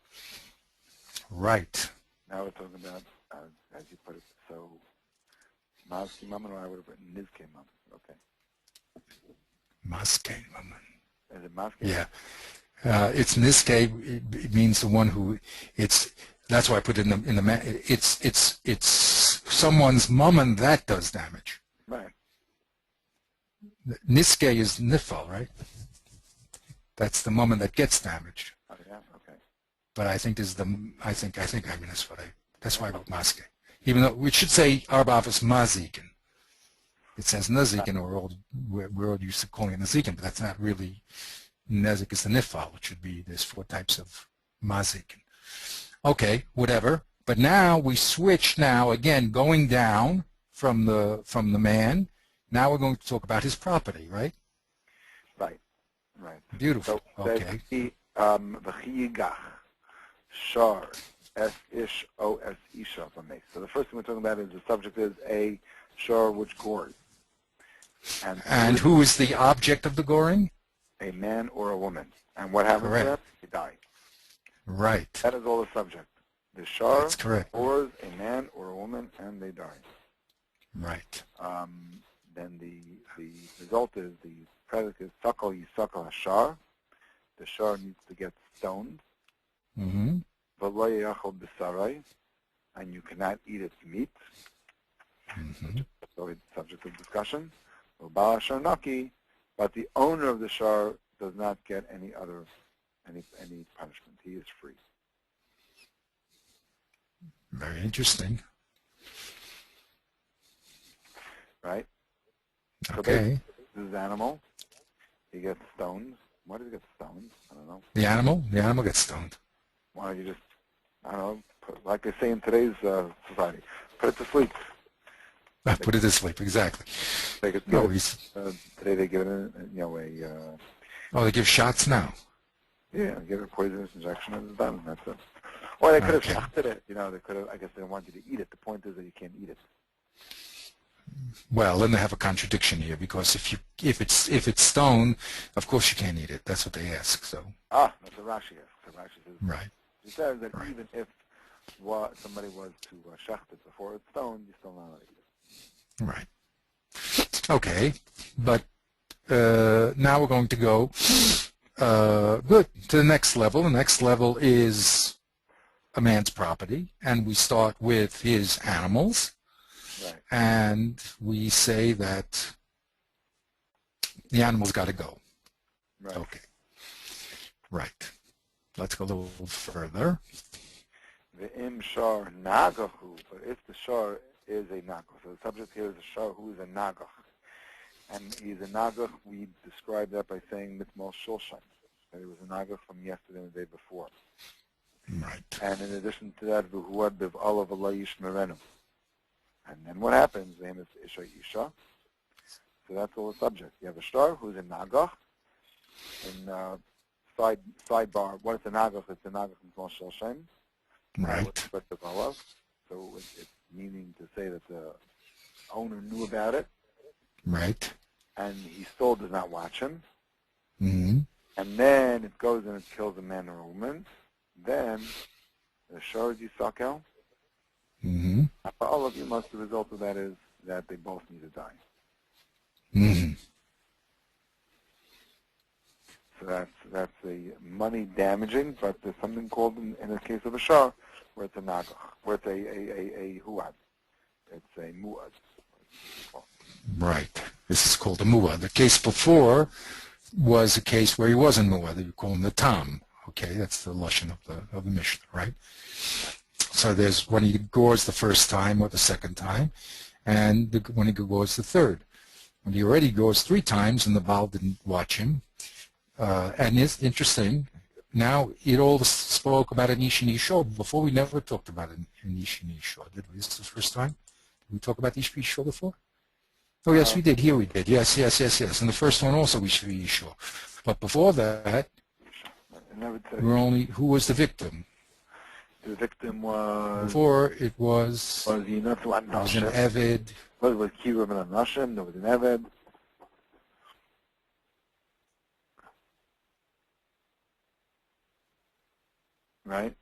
Right. Now we're talking about, as you put it, so Mazke Mammon, or I would have written Nizke Mammon. Okay. Mazke Mammon. Is it Mazke? Yeah. It's Nizke. It means the one who. That's why I put it in the. It's someone's mammon that does damage. Right. Nizke is nifal, right? That's the mammon that gets damaged. Oh yeah. Okay. But I think that's why I wrote Maske. Even though we should say Arbaf is Mazikin. It says Nazikin, or we're all used to calling it Nazikin, but that's not really. Nezik is the Nifal, which would be, there's 4 types of Mazikin. Okay, whatever. But now we switch again, going down from the man Now we're going to talk about his property, right? Right. Right. Beautiful. So Okay. v'chiyigach shar es ish o es isha v'meis. So the first thing we're talking about is the subject is a shar which gores. And who is the object of the goring? A man or a woman. And what happens to them? They die. Right. That is all the subject. The shar That's correct. gores a man or a woman, and they die. Right. Then the result is the predicate sakal yisakal hashar. The shar needs to get stoned. Mm-hmm. V'lo yachol b'sarai, and you cannot eat its meat. Mm-hmm. So it's subject of discussion. V'bal hashar naki, but the owner of the shar does not get any punishment. He is free. Very interesting. Right? Okay. So this is animal. He gets stoned. Why does he get stoned? I don't know. The animal gets stoned. Why don't you just, I don't know, like they say in today's society, put it to sleep. Put it to sleep, exactly. They could No, today they give it they give shots now. give it a poisonous injection and it's done. And that's it. Or they could have shafted it. They could have. I guess they don't want you to eat it. The point is that you can't eat it. Well, then they have a contradiction here because if it's stone, of course you can't eat it. That's what they ask. So. That's what Rashi asks. So Rashi says. Right. He says that even if somebody was to shaft it before it's stoned, you're still not allowed to eat it. Right. Okay, but now we're going to go good to the next level. The next level is a man's property, and we start with his animals. Right. And we say that the animal's got to go. Right. Okay. Right. Let's go a little further. The im shar nagahu, but if the shar is a nagach, so the subject here is a shar who is a nagach, and he's a nagach. We describe that by saying mitmal shulshan. That he was a nagach from yesterday and the day before. Right. And in addition to that, v'huad biv'alav alayish merenu. And then what happens? The name is Isha Isha. So that's all the subject. You have a shtar who's in Nagach. In sidebar, what is a Nagach? It's a Nagach in Moshe Hashem. Right. So it's meaning to say that the owner knew about it. Right. And he still does not watch him. Mm-hmm. And then it goes and it kills a man or a woman. Then the shtar is Yisakel. Mm-hmm. For all of you, the result of that is that they both need to die. Mm-hmm. So that's a money damaging, but there's something called in the case of a shar where it's a nagach, where it's a huad. It's a muad. Right. This is called a muad. The case before was a case where he wasn't muad. You call him the tam. Okay, that's the lashon of the Mishnah, right? So there's when he gores the first time or the second time, and when he gores the third. When he already gores 3 times and the Baal didn't watch him, and it's interesting, now it all spoke about an Ish and Isha. Before we never talked about an Ish and Isha, did we? This is the first time? Did we talk about Ish and Isha before? Oh yes, we did. Here we did. Yes. And the first one also Ish and Isha. But before that, who was the victim? The victim was... Before it was... Was an Eved. It was Kiruv and Nashim. There was an Eved. Right?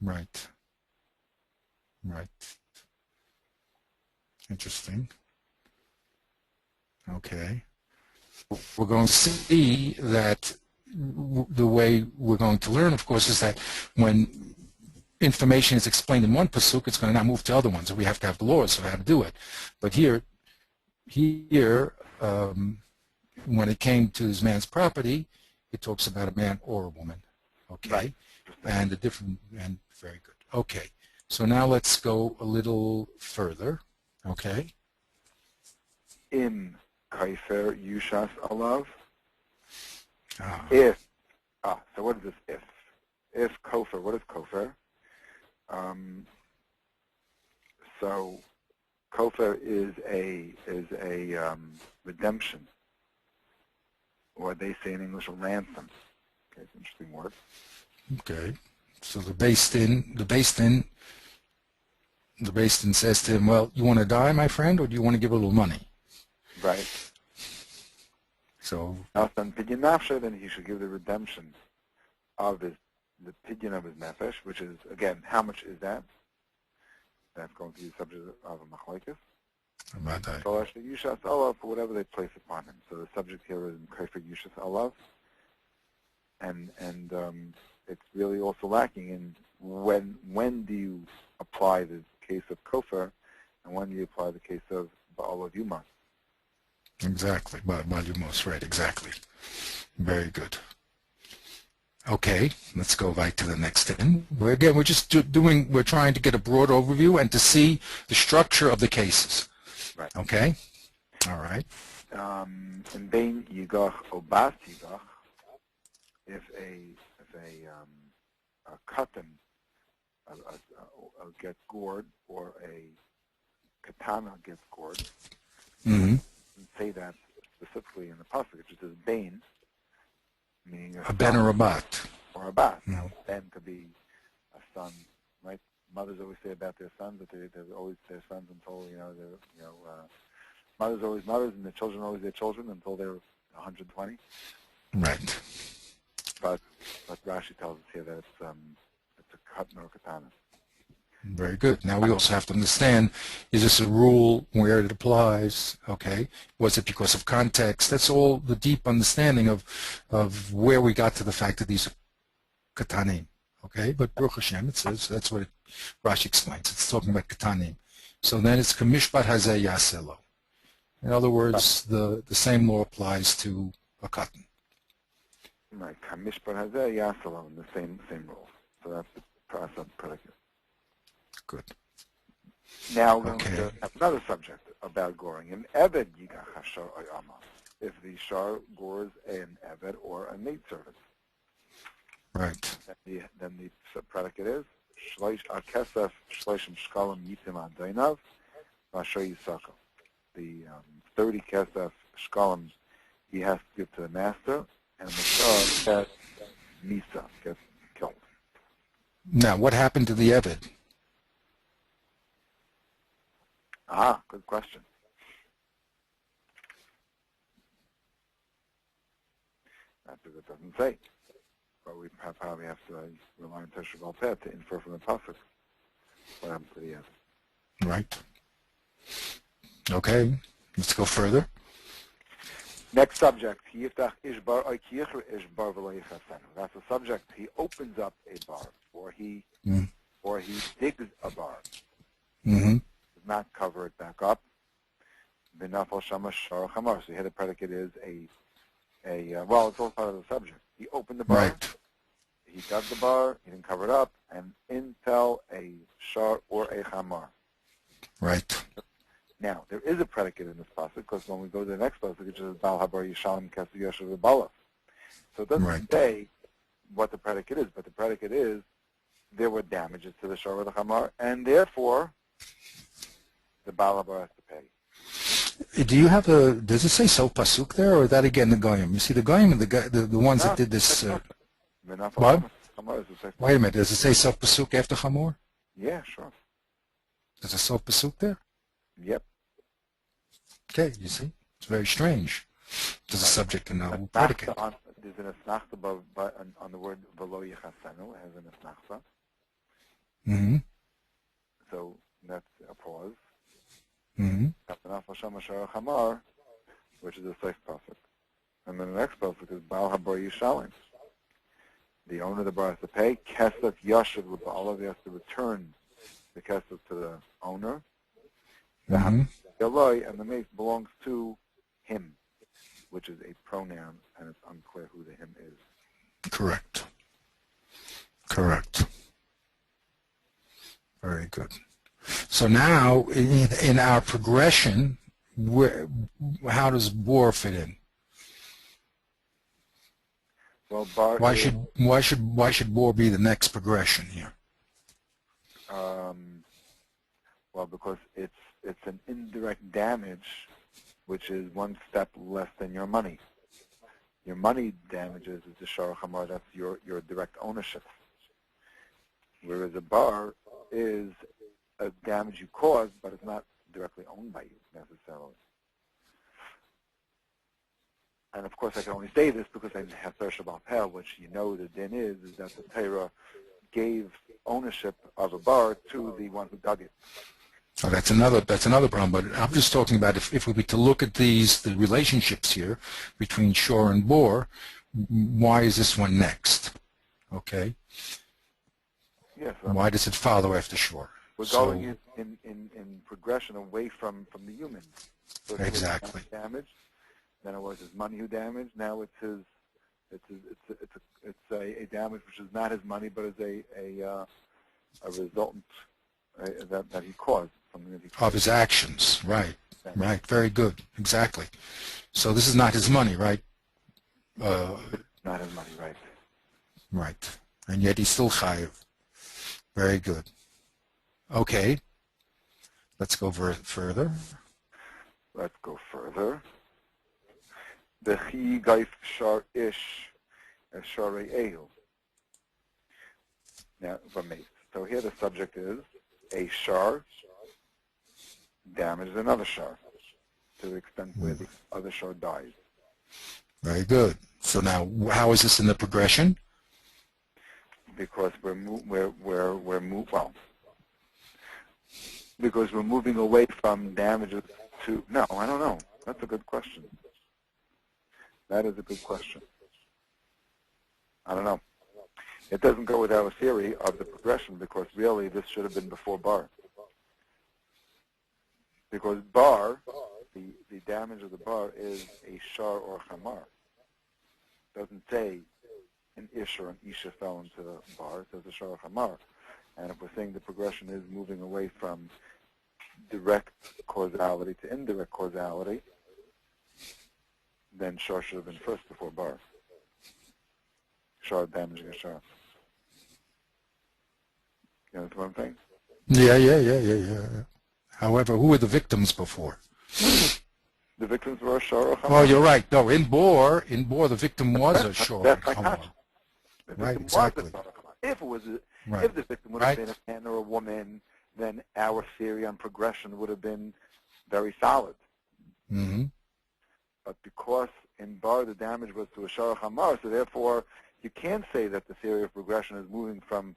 Right. Interesting. Okay. We're going to see that the way we're going to learn, of course, is that when information is explained in one pasuk, it's going to now move to other ones, and we have to have the laws of how to do it. But here, when it came to this man's property, it talks about a man or a woman. Okay, right. And very good. Okay, so now let's go a little further. Okay. Im kaifer yushas alav. Ah. If, so what is this if? If kofar, what is kofar? So Kofar is a redemption, or they say in English a ransom. Okay, it's an interesting word. Okay. So the Beis Din says to him, well, you want to die, my friend, or do you want to give a little money? Right. So Then pidyon nafshe, then he should give the redemption of the pidyon of his nefesh, which is, again, how much is that? That's going to be the subject of a machlokes. So actually, Yushas Olav, for whatever they place upon him. So the subject here is in Kofar Yushas Olav, and it's really also lacking in when do you apply the case of Kofar, and when do you apply the case of Ba'alav Yuma? Exactly, Yumos, right, exactly. Very good. Okay, let's go right to the next thing. We're just we're trying to get a broad overview and to see the structure of the cases. Right. Okay? All right. In Bein Yigach Obat Yigach, if a katan gets gored, or a katana gets gored, and say that specifically in the pasuk, it just says Bein, meaning a ben or a bat. Or a bat. No. Now, ben could be a son, right? Mothers always say about their sons that they're always their sons until, mothers always mothers, and the children are always their children until they're 120. Right. But Rashi tells us here that it's a katan or katana. Very good. Now we also have to understand, is this a rule, where it applies, okay? Was it because of context? That's all the deep understanding of where we got to the fact that these are katanim, okay? But Baruch Hashem, it says, that's what Rashi explains. It's talking about katanim. So then it's kamishpat hazeh yaselo. In other words, the same law applies to a katan. Right, kamishpat hazeh yaselo, the same rule. So that's the process predicate. Good. Now we're going to have another subject about goring. An eved yigach hashar oyama. If the shar gores an eved or a maidservant. Right. Then the predicate is shloish akesef shloishim shkalim yitim adainav v'asher yisako. The 30 kesef shkalim he has to give to the master, and the shar gets misa, gets killed. Now, what happened to the eved? Good question. That doesn't say. But we probably have to rely on Teshuv al-Peh to infer from the pasuk what happens to the end. Right. Okay, let's go further. Next subject. That's a subject. He opens up a bar, or he digs a bar. Mm-hmm. Not cover it back up. V'nafal shama shar chamar. So here the predicate is well, it's all part of the subject. He opened the bar. Right. He dug the bar. He didn't cover it up, and in fell a shar or a chamar. Right. Now there is a predicate in this pasuk, because when we go to the next pasuk, it says bal habar yishalim kesu yashav v'balav. So it doesn't say what the predicate is, but the predicate is there were damages to the shar or the chamar, and therefore the Balabar has to pay. Do you have does it say so pasuk there, or is that again the goyim? You see the goyim and the ones that did this. What? Wait a minute, does it say so pasuk after chamor? Yeah, sure. There's a so pasuk there? Yep. Okay, you see, it's very strange. There's a subject and a predicate. There's an asnachta above on the word v'lo yechasenu. It has an asnachta. Mm-hmm. So that's a pause. Mm-hmm. Which is the sixth pasuk. And then the next pasuk is Baal Habar Yishalim. The owner of the bar has to pay. Kesef Yashiv with Ba'alav, he has to return the kesef to the owner. Mm-hmm. And the mace belongs to him, which is a pronoun, and it's unclear who the him is. Correct. Correct. Very good. So now, in our progression, how does bor fit in? Well, bar why should bor be the next progression here? Well, because it's it's an indirect damage, which is one step less than your money. Your money damages is the shar chamar. That's your direct ownership. Whereas a bar is a damage you caused, but it's not directly owned by you necessarily. And of course, I can only say this because I have Torah Shabbat Peh, which you know the din is that the Torah gave ownership of a bar to the one who dug it. Oh, that's another problem. But I'm just talking about if we were to look at the relationships here between shore and bore, why is this one next? Okay. Yes. Why does it follow after shore? We're going in progression away from the human. So exactly. Damage. Then it was his money who damaged. Now it's his. It's a damage which is not his money, but is a resultant that he caused. Something that he caused. Of his actions, right? Right. Very good. Exactly. So this is not his money, right? Not his money, right? Right. And yet he's still chayiv. Very good. Okay. Let's go further. Let's go further. The chi gaif shar ish sharei ehu. Now, so here the subject is a shar damages another shar to the extent where the other shar dies. Very good. So now, how is this in the progression? Because because we're moving away from damages to, no, I don't know. That's a good question. That is a good question. I don't know. It doesn't go with our theory of the progression because really this should have been before bar. Because bar, the damage of the bar is a shar or chamar. It doesn't say an ish or an isha fell into the bar. It says a shar or chamar. And if we're saying the progression is moving away from direct causality to indirect causality, then shar should have been first before bar. Shar damaging a shar. You know what I'm saying? Yeah. However, who were the victims before? The victims were a shar or chamar. Oh, you're right. No, in Bor, the victim was a shar or chamar. Right, exactly. If the victim would have been a man or a woman, then our theory on progression would have been very solid. Mm-hmm. But because in bar the damage was to a shar or chamar, so therefore you can't say that the theory of progression is moving from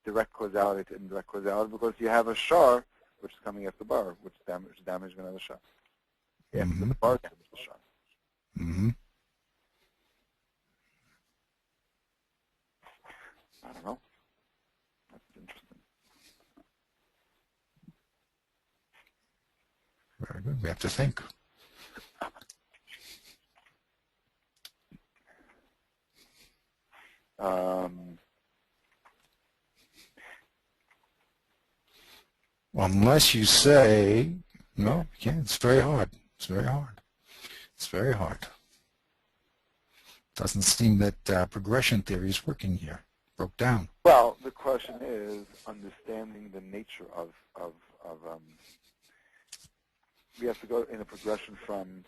direct causality to indirect causality because you have a shar which is coming after bar, which damaging another shar. After the bar damaged the shar. Mm-hmm. I don't know. That's interesting. Very good. We have to think. Unless you say, no, you can't. It's very hard. It's very hard. It's very hard. Doesn't seem that progression theory is working here. Broke down. Well, the question is understanding the nature of we have to go in a progression from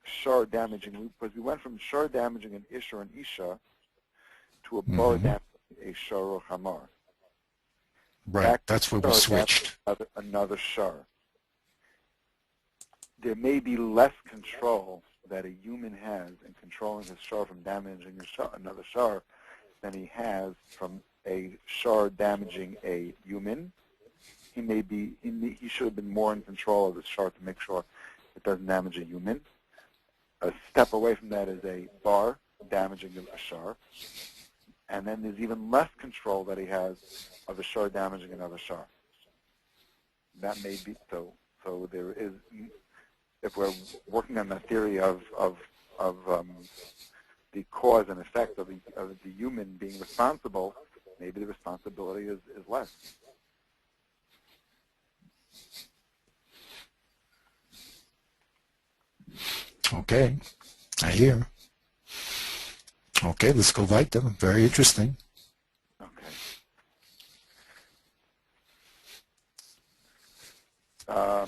shar damaging, because we went from shar damaging an ish or an isha to a bar damaging a shar or chamar. Right, that's where we switched. Another shar. There may be less control that a human has in controlling his shar from damaging another shar than he has from a shar damaging a human. He should have been more in control of his shar to make sure it doesn't damage a human. A step away from that is a bar damaging a shar. And then there's even less control that he has of a shar damaging another shar. That may be so. So there is, if we're working on the theory of the cause and effect of the human being responsible, maybe the responsibility is less. Okay, I hear. Okay, let's go weiter. Very interesting. Okay. I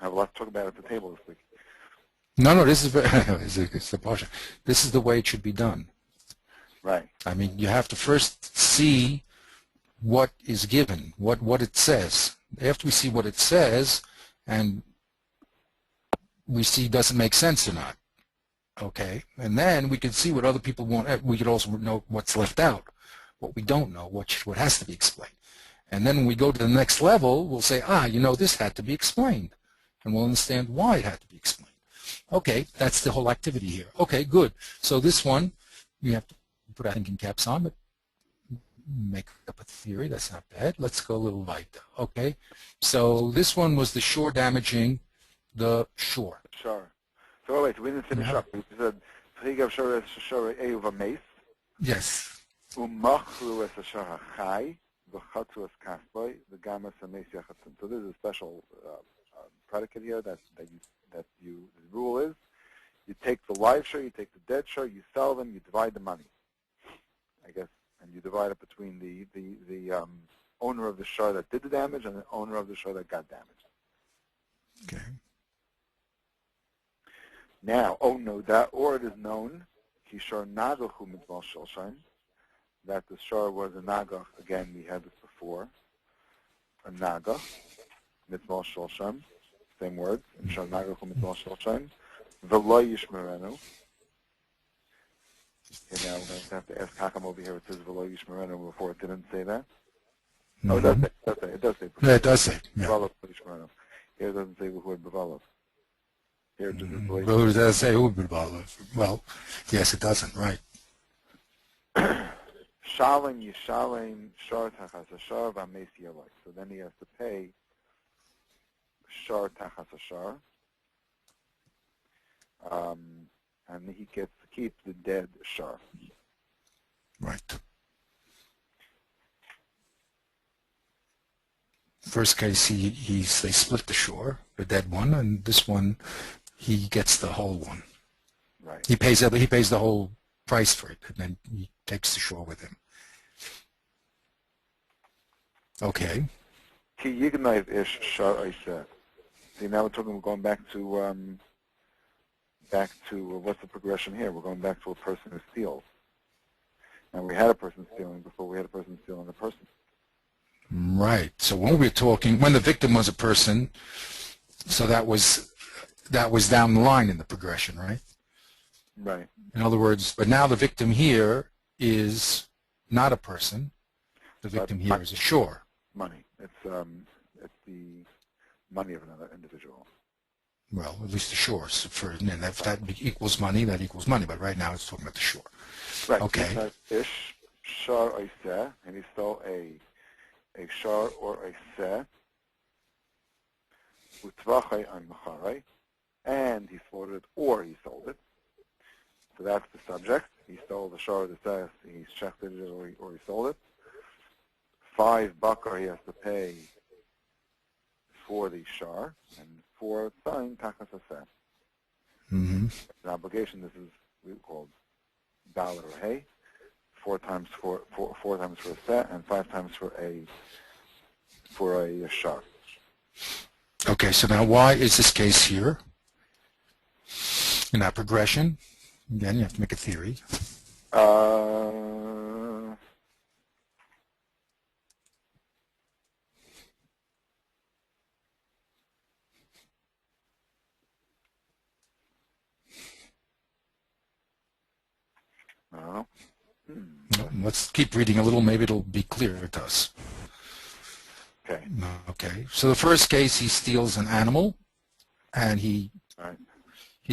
have a lot to talk about at the table this week. No, this is very, it's the portion. This is the way it should be done. Right. I mean, you have to first see what is given, what it says. After we see what it says, and we see does it make sense or not, okay? And then we can see what other people want. We could also know what's left out, what we don't know, what has to be explained. And then when we go to the next level, we'll say, this had to be explained. And we'll understand why it had to be explained. Okay, that's the whole activity here. Okay, good. So this one, we have to put our thinking caps on, but make up a theory. That's not bad. Let's go a little weiter. Okay, so this one was the shore damaging the shore. Sure. So wait, we didn't finish up. We said, Chigav shor shor eyuv mace. Yes. Umachru es shor hachai, v'chatzu es kasboy, v'gamas hameis yachatzim. So this is a special predicate here that the rule is, you take the live shore, you take the dead shore, you sell them, you divide the money, I guess, and you divide it between the owner of the shore that did the damage and the owner of the shore that got damaged. Okay. Now, or it is known, kishor nagachu mitzvah shoshain, that the shore was a nagach. Again, we had this before. A nagach, mitzvah shoshain, same words. Kishor nagachu mitzvah shoshain, v'lo yishmerenu. Okay, now we're going to have to ask Hakam over here. It says v'lo yishmerenu before it didn't say that. Oh, it does say. It does say. Yeah, it does say. Yeah. Here it doesn't say the word b'valav. Here it just says Well, it does say well, yes, it doesn't, right. Shalem yishalem shor tachas hashar v'ameis yaloi. So then he has to pay shor tachas hashar, and he gets to keep the dead shor. Right. First case, they split the shore, the dead one, and this one, he gets the whole one. Right. He pays the whole price for it, and then he takes the shore with him. Okay. Ki yignayv ish shor oiseh. See, now we're going back to what's the progression here? We're going back to a person who steals. And we had a person stealing before we had a person stealing a person. Right. So when the victim was a person, so that was down the line in the progression, right? Right. In other words, but now the victim here is not a person. The victim here is a shore. Money. It's the money of another individual. Well, at least the shore. So and if that equals money, that equals money. But right now it's talking about the shore. Right. Okay. Ish shor oiseh, and he stole a shor or a seh, utvachai an macharai, and he slaughtered it or he sold it. So that's the subject. He stole the shor or the seh, he shechted it or he sold it. 5 bakar he has to pay for the shor, and 4 tzayin tachas haseh. An obligation. This is we called dollar or hay. 4 times for a set and 5 times for a shor. Okay, so now why is this case here? In that progression, again, you have to make a theory. Let's keep reading a little. Maybe it'll be clearer to us. Okay. Okay. So the first case, he steals an animal, and he's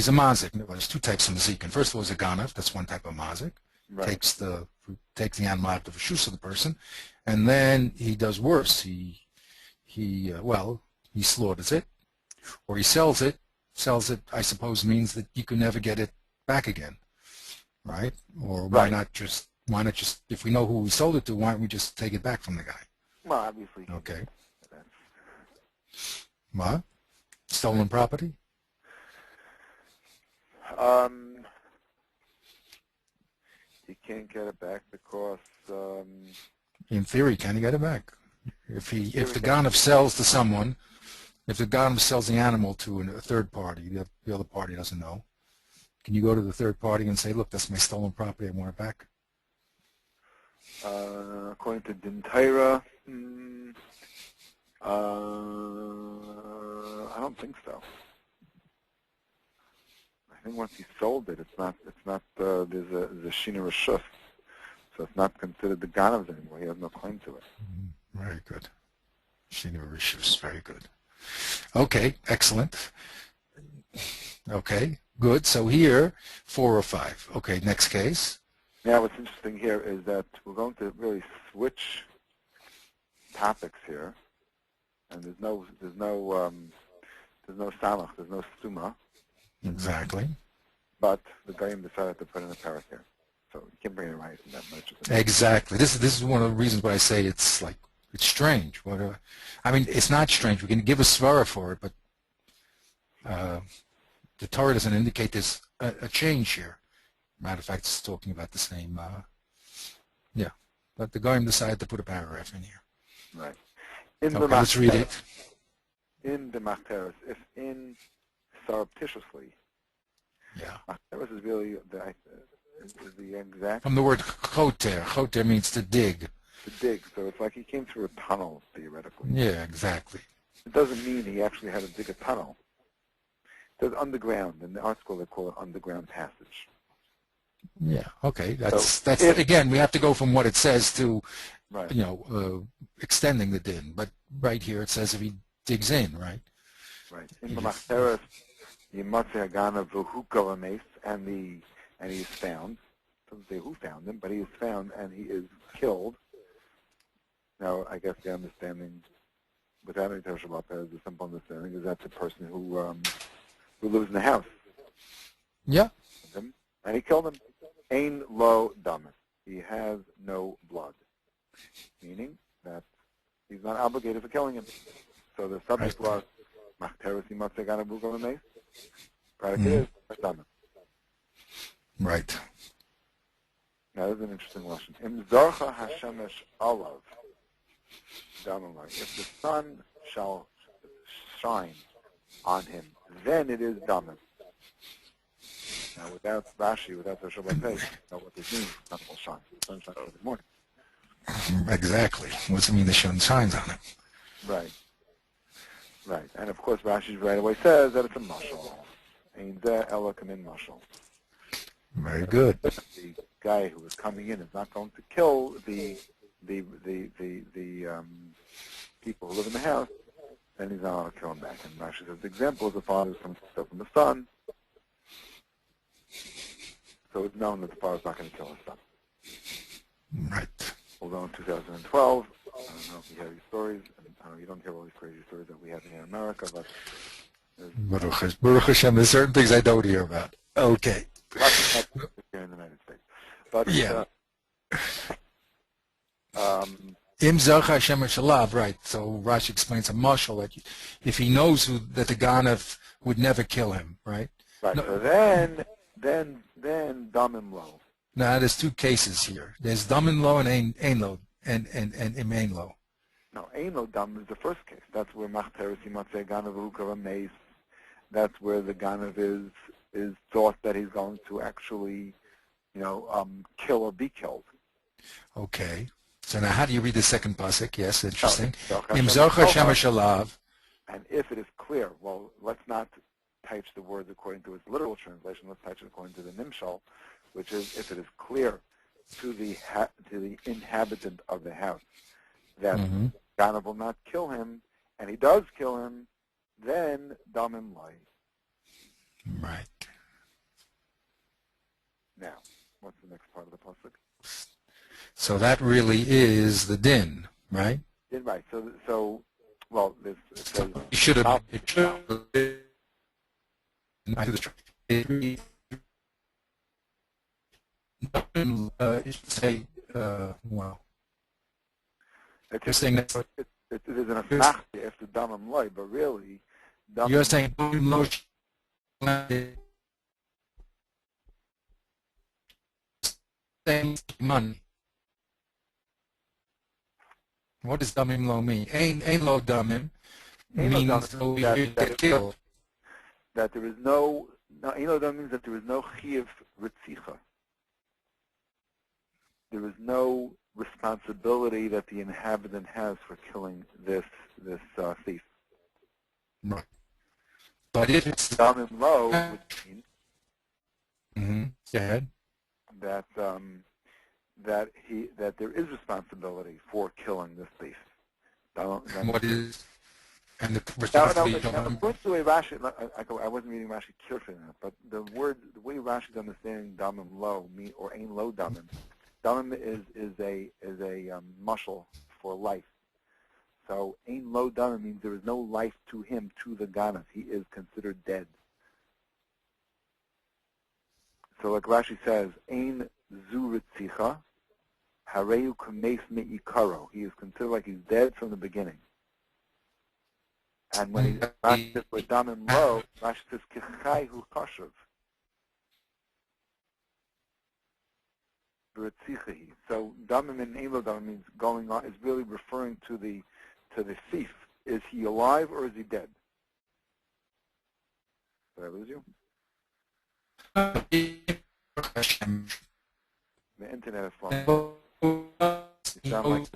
a mazik. There's 2 types of mazik. And first of all, is a ganav. That's one type of mazik. Right. Takes the animal out of the shoes of the person, and then he does worse. He slaughters it, or he sells it. Sells it, I suppose, means that you can never get it back again, right? Or why not just if we know who we sold it to, why don't we just take it back from the guy? Well, obviously. Okay. What? Stolen property? He can't get it back because. In theory, can he get it back? If the ganav sells to someone, If the Ganav sells the animal to a third party, the other party doesn't know, can you go to the third party and say, look, that's my stolen property, I want it back? According to Din Torah, I don't think so. I think once he sold it, it's not. There's a shina reshus, so it's not considered the ganav's anymore. He has no claim to it. Very good. Shina reshus, very good. Okay, excellent. Okay, good. So here, 4 or 5. Okay, next case. Now, what's interesting here is that we're going to really switch topics here, and there's no samach, there's no suma. Exactly. But the Goyim decided to put in a parak here, so you can't bring it right in that much. Exactly. This is one of the reasons why I say it's strange. I mean, it's not strange. We can give a svara for it, but the Torah doesn't indicate there's a change here. Matter of fact, it's talking about the same. Yeah, but the Goyim decided to put a paragraph in here. Right. Okay, let's read it. In the Machteres, if in surreptitiously, yeah. Machteres is really the exact. From the word choter. Choter means to dig. To dig. So it's like he came through a tunnel, theoretically. Yeah, exactly. It doesn't mean he actually had to dig a tunnel. It says underground. In the art school, they call it underground passage. Yeah. Okay. That's again. We have to go from what it says to, right. Extending the din. But right here it says if he digs in, right? Right. In the Machteres, Yimatzeh Hagana v'hu mace, and he is found. It doesn't say who found him, but he is found and he is killed. Now, I guess the understanding, without any Torah Shabbat, the simple understanding is that's the person who lives in the house. Yeah. And he killed him. Ein lo damas. He has no blood. Meaning that he's not obligated for killing him. So the subject was Machteres Yimatzeh Hagana v'hu mace. Predicate is damas. Right. Now, this is an interesting lesson. Im zorcha hashemesh olav, if the sun shall shine on him, then it is damas. Now, without Rashi, without the Shabbat page, you know what this means. The sun will shine. The sun shines every morning. Exactly. What's it mean the sun shines on him? Right. Right. And, of course, Rashi right away says that it's a mashal. Ein zeh ela kamin mashal. Very good. The guy who is coming in is not going to kill the people who live in the house, then he's not going to kill him back. And Rashi says the example is the father comes from the son, so it's known that the father is not going to kill his son. Right. Although in 2012, I don't know if you hear these stories, and you don't hear all these crazy stories that we have here in America, but Baruch Hashem, there's certain things I don't hear about. Okay. Here in the United States. But, yeah. Im Zarcha Hashem Shalav, right. So Rashi explains a mashal that if he knows that the Ganav would never kill him, right? Right. No. So then damim lo. Now there's 2 cases here. There's damim lo and ein lo and im ein lo. No, ein lo dam is the first case. That's where Machteres Yimatzeh Hagana v'hu mace. That's where the Ganav is thought that he's going to actually, kill or be killed. Okay. So now how do you read the second pasuk? Yes, interesting. Im Zarcha Hashem Shalav. And if it is clear, well, let's not type the words according to its literal translation. Let's type it according to the nimshal, which is if it is clear to the inhabitant of the house that Ganav will not kill him, and he does kill him, then damim lai. Right. Now, what's the next part of the pasuk? So that really is the din, right? Yeah, right. So, well, this it says. You should have. It should say, well. You're saying that. It is an asmach after damim lai, but really. You're saying money. What does damim lo mean? Ain't lo damim. means get killed. That there is no, that means that there is no chiyuv ritzicha. There is no responsibility that the inhabitant has for killing this thief. Right. But if it's Damim lo would mean go ahead. that that there is responsibility for killing this thief. What is and the Now, responsibility? according to the way Rashi, I wasn't reading Rashi carefully enough, but the way Rashi is understanding damim lo or ain lo damim. Damim is a mushal for life. So ain lo damim means there is no life to him, to the ganas. He is considered dead. So like Rashi says, ain zu ritzicha, hareu kameis me'ikaro. He is considered like he's dead from the beginning. And when Rashi says for damim lo, Rashi says kichai hu kashav. So damim in ain lo damim means going on, is really referring to the thief. Is he alive or is he dead? Did I lose you? The internet is falling. You sound like